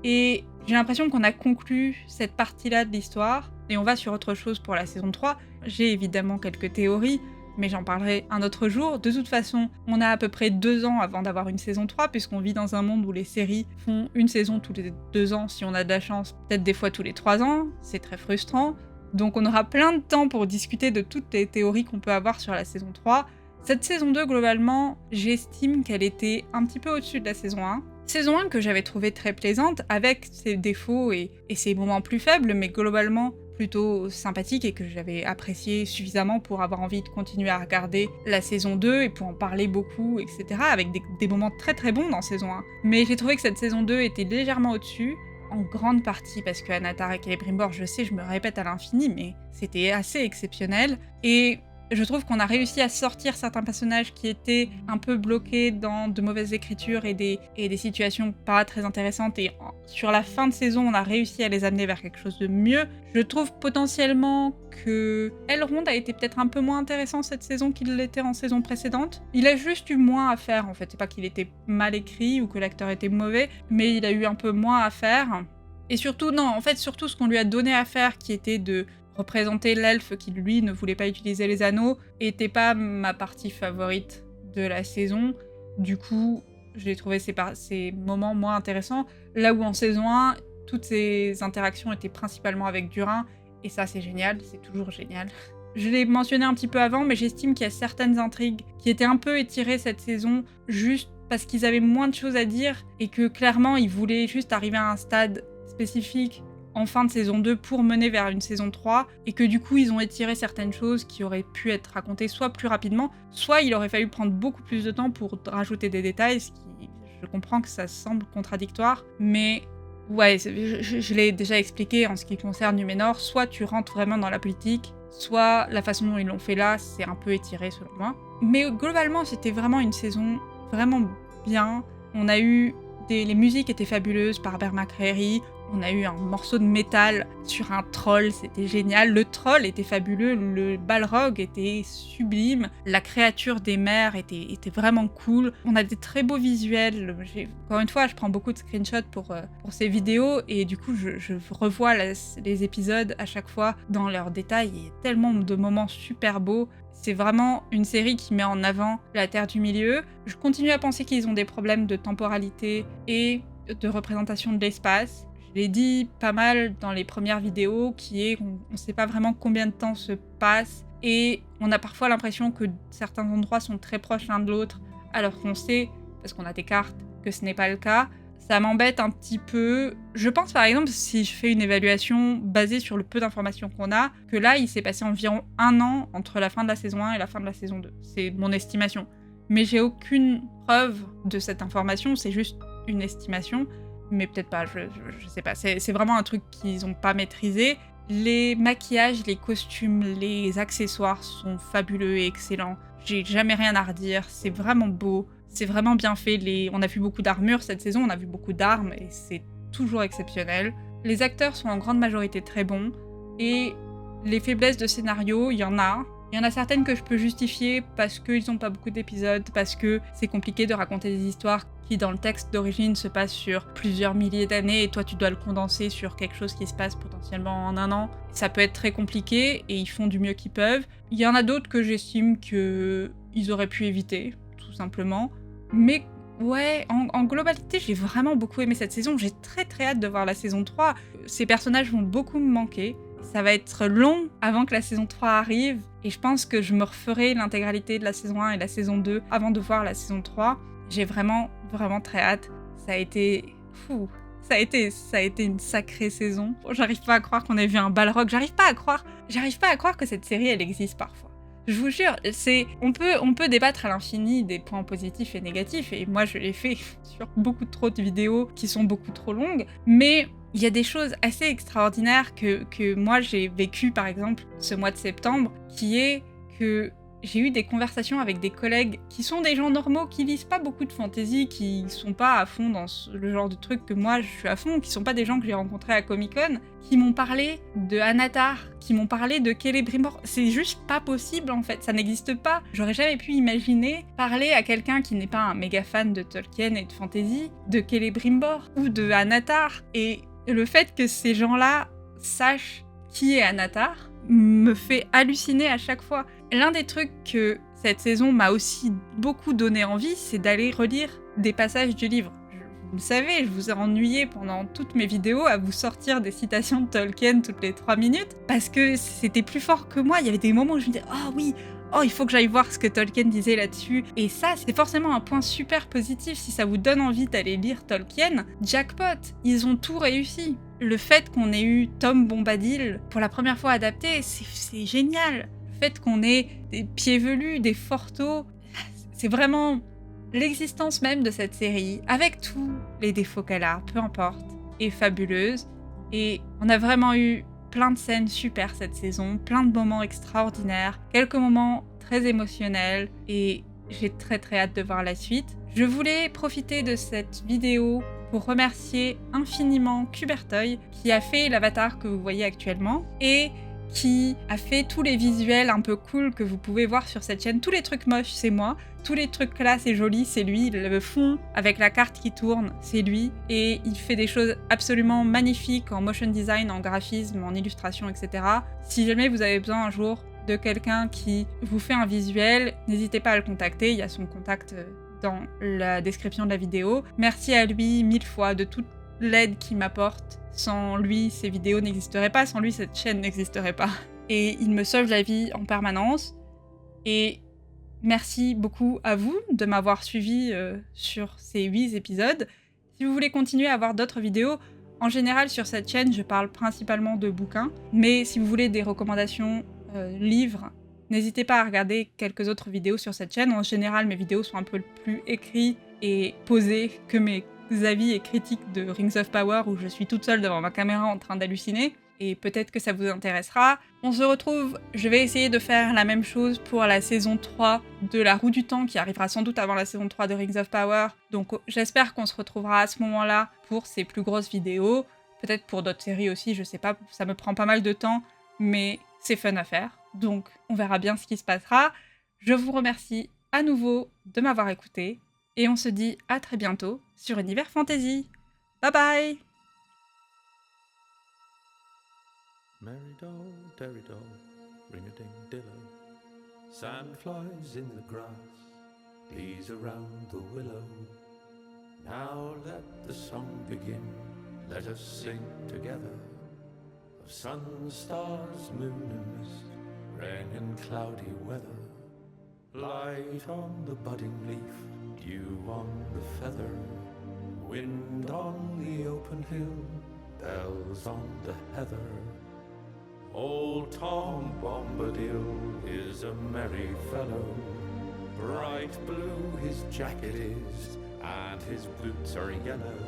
Et j'ai l'impression qu'on a conclu cette partie-là de l'histoire, et on va sur autre chose pour la saison 3. J'ai évidemment quelques théories, mais j'en parlerai un autre jour. De toute façon, on a à peu près 2 ans avant d'avoir une saison 3, puisqu'on vit dans un monde où les séries font une saison tous les 2 ans, si on a de la chance, peut-être des fois tous les 3 ans, c'est très frustrant. Donc on aura plein de temps pour discuter de toutes les théories qu'on peut avoir sur la saison 3. Cette saison 2, globalement, j'estime qu'elle était un petit peu au-dessus de la saison 1. Saison 1 que j'avais trouvée très plaisante, avec ses défauts et ses moments plus faibles, mais globalement plutôt sympathique et que j'avais apprécié suffisamment pour avoir envie de continuer à regarder la saison 2 et pour en parler beaucoup, etc. Avec des moments très très bons dans saison 1. Mais j'ai trouvé que cette saison 2 était légèrement au-dessus, en grande partie parce que Anatar et Celebrimbor, je sais, je me répète à l'infini, mais c'était assez exceptionnel. Et je trouve qu'on a réussi à sortir certains personnages qui étaient un peu bloqués dans de mauvaises écritures et des situations pas très intéressantes. Et sur la fin de saison, on a réussi à les amener vers quelque chose de mieux. Je trouve potentiellement que Elrond a été peut-être un peu moins intéressant cette saison qu'il l'était en saison précédente. Il a juste eu moins à faire, en fait. C'est pas qu'il était mal écrit ou que l'acteur était mauvais, mais il a eu un peu moins à faire. Et surtout, non, en fait, surtout ce qu'on lui a donné à faire, qui était de représenter l'elfe qui, lui, ne voulait pas utiliser les anneaux, était pas ma partie favorite de la saison. Du coup, j'ai trouvé ces moments moins intéressants. Là où en saison 1, toutes ces interactions étaient principalement avec Durin, et ça, c'est génial, c'est toujours génial. Je l'ai mentionné un petit peu avant, mais j'estime qu'il y a certaines intrigues qui étaient un peu étirées cette saison, juste parce qu'ils avaient moins de choses à dire, et que clairement, ils voulaient juste arriver à un stade spécifique en fin de saison 2 pour mener vers une saison 3, et que du coup ils ont étiré certaines choses qui auraient pu être racontées soit plus rapidement, soit il aurait fallu prendre beaucoup plus de temps pour rajouter des détails, ce qui, je comprends que ça semble contradictoire, mais ouais, je l'ai déjà expliqué en ce qui concerne Numénor, soit tu rentres vraiment dans la politique, soit la façon dont ils l'ont fait là, c'est un peu étiré selon moi. Mais globalement, c'était vraiment une saison vraiment bien. On a eu les musiques étaient fabuleuses par Bear McCreary. On a eu un morceau de métal sur un troll, c'était génial. Le troll était fabuleux, le Balrog était sublime, la créature des mers était vraiment cool. On a des très beaux visuels. Encore une fois, je prends beaucoup de screenshots pour ces vidéos et du coup, je revois les épisodes à chaque fois dans leurs détails. Il y a tellement de moments super beaux. C'est vraiment une série qui met en avant la Terre du Milieu. Je continue à penser qu'ils ont des problèmes de temporalité et de représentation de l'espace. Je l'ai dit pas mal dans les premières vidéos, qui est qu'on ne sait pas vraiment combien de temps se passe et on a parfois l'impression que certains endroits sont très proches l'un de l'autre alors qu'on sait, parce qu'on a des cartes, que ce n'est pas le cas. Ça m'embête un petit peu. Je pense par exemple, si je fais une évaluation basée sur le peu d'informations qu'on a, que là il s'est passé environ 1 an entre la fin de la saison 1 et la fin de la saison 2. C'est mon estimation. Mais j'ai aucune preuve de cette information, c'est juste une estimation. Mais peut-être pas, je sais pas. C'est vraiment un truc qu'ils ont pas maîtrisé. Les maquillages, les costumes, les accessoires sont fabuleux et excellents. J'ai jamais rien à redire, c'est vraiment beau, c'est vraiment bien fait. On a vu beaucoup d'armures cette saison, on a vu beaucoup d'armes et c'est toujours exceptionnel. Les acteurs sont en grande majorité très bons et les faiblesses de scénario, il y en a. Il y en a certaines que je peux justifier parce qu'ils n'ont pas beaucoup d'épisodes, parce que c'est compliqué de raconter des histoires qui, dans le texte d'origine, se passent sur plusieurs milliers d'années et toi, tu dois le condenser sur quelque chose qui se passe potentiellement en 1 an. Ça peut être très compliqué et ils font du mieux qu'ils peuvent. Il y en a d'autres que j'estime qu'ils auraient pu éviter, tout simplement. Mais Ouais, en globalité, j'ai vraiment beaucoup aimé cette saison. J'ai très très hâte de voir la saison 3. Ces personnages vont beaucoup me manquer. Ça va être long avant que la saison 3 arrive. Et je pense que je me referai l'intégralité de la saison 1 et la saison 2 avant de voir la saison 3. J'ai vraiment, vraiment très hâte. Ça a été... Fou. Ça a été une sacrée saison. J'arrive pas à croire qu'on ait vu un Balrog. J'arrive pas à croire que cette série, elle existe parfois. Je vous jure, on peut débattre à l'infini des points positifs et négatifs, et moi je l'ai fait sur beaucoup trop de vidéos qui sont beaucoup trop longues, mais il y a des choses assez extraordinaires que moi j'ai vécues par exemple ce mois de septembre, qui est que j'ai eu des conversations avec des collègues qui sont des gens normaux, qui lisent pas beaucoup de fantasy, qui sont pas à fond dans le genre de truc que moi je suis à fond, qui sont pas des gens que j'ai rencontrés à Comic-Con, qui m'ont parlé de Anatar, qui m'ont parlé de Celebrimbor. C'est juste pas possible en fait, ça n'existe pas. J'aurais jamais pu imaginer parler à quelqu'un qui n'est pas un méga fan de Tolkien et de fantasy, de Celebrimbor ou de Anatar. Et le fait que ces gens-là sachent qui est Anatar me fait halluciner à chaque fois. L'un des trucs que cette saison m'a aussi beaucoup donné envie, c'est d'aller relire des passages du livre. Vous le savez, je vous ai ennuyé pendant toutes mes vidéos à vous sortir des citations de Tolkien toutes les 3 minutes, parce que c'était plus fort que moi. Il y avait des moments où je me disais « Oh oui, oh, il faut que j'aille voir ce que Tolkien disait là-dessus ». Et ça, c'est forcément un point super positif si ça vous donne envie d'aller lire Tolkien. Jackpot, ils ont tout réussi. Le fait qu'on ait eu Tom Bombadil pour la première fois adapté, c'est génial. Le fait qu'on ait des pieds velus, des fortos, c'est vraiment l'existence même de cette série, avec tous les défauts qu'elle a, peu importe, est fabuleuse. Et on a vraiment eu plein de scènes super cette saison, plein de moments extraordinaires, quelques moments très émotionnels, et j'ai très très hâte de voir la suite. Je voulais profiter de cette vidéo pour remercier infiniment Cubertoy, qui a fait l'avatar que vous voyez actuellement, et qui a fait tous les visuels un peu cool que vous pouvez voir sur cette chaîne. Tous les trucs moches, c'est moi. Tous les trucs classe et jolis, c'est lui. Le fond avec la carte qui tourne, c'est lui. Et il fait des choses absolument magnifiques en motion design, en graphisme, en illustration, etc. Si jamais vous avez besoin un jour de quelqu'un qui vous fait un visuel, n'hésitez pas à le contacter. Il y a son contact dans la description de la vidéo. Merci à lui 1000 fois de toute l'aide qu'il m'apporte. Sans lui, ces vidéos n'existeraient pas, sans lui, cette chaîne n'existerait pas. Et il me sauve la vie en permanence. Et merci beaucoup à vous de m'avoir suivi sur ces 8 épisodes. Si vous voulez continuer à voir d'autres vidéos, en général sur cette chaîne, je parle principalement de bouquins. Mais si vous voulez des recommandations livres, n'hésitez pas à regarder quelques autres vidéos sur cette chaîne. En général, mes vidéos sont un peu plus écrites et posées que mes avis et critiques de Rings of Power où je suis toute seule devant ma caméra en train d'halluciner, et peut-être que ça vous intéressera. On se retrouve, je vais essayer de faire la même chose pour la saison 3 de La Roue du Temps, qui arrivera sans doute avant la saison 3 de Rings of Power, donc j'espère qu'on se retrouvera à ce moment-là pour ces plus grosses vidéos, peut-être pour d'autres séries aussi, je sais pas, ça me prend pas mal de temps, mais c'est fun à faire, donc on verra bien ce qui se passera. Je vous remercie à nouveau de m'avoir écouté, et on se dit à très bientôt sur Univers Fantasy. Bye bye! Merry-doll, derry-doll, ring-a-ding-dillo. Sandflies in the grass, bees around the willow. Now let the song begin, let us sing together. Of sun, stars, moon and mist, rain and cloudy weather. Light on the budding leaf, dew on the feather, wind on the open hill, bells on the heather. Old Tom Bombadil is a merry fellow, bright blue his jacket is, and his boots are yellow.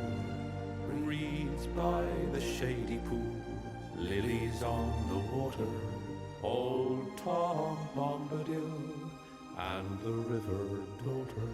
Reeds by the shady pool, lilies on the water, Old Tom Bombadil and the river daughter.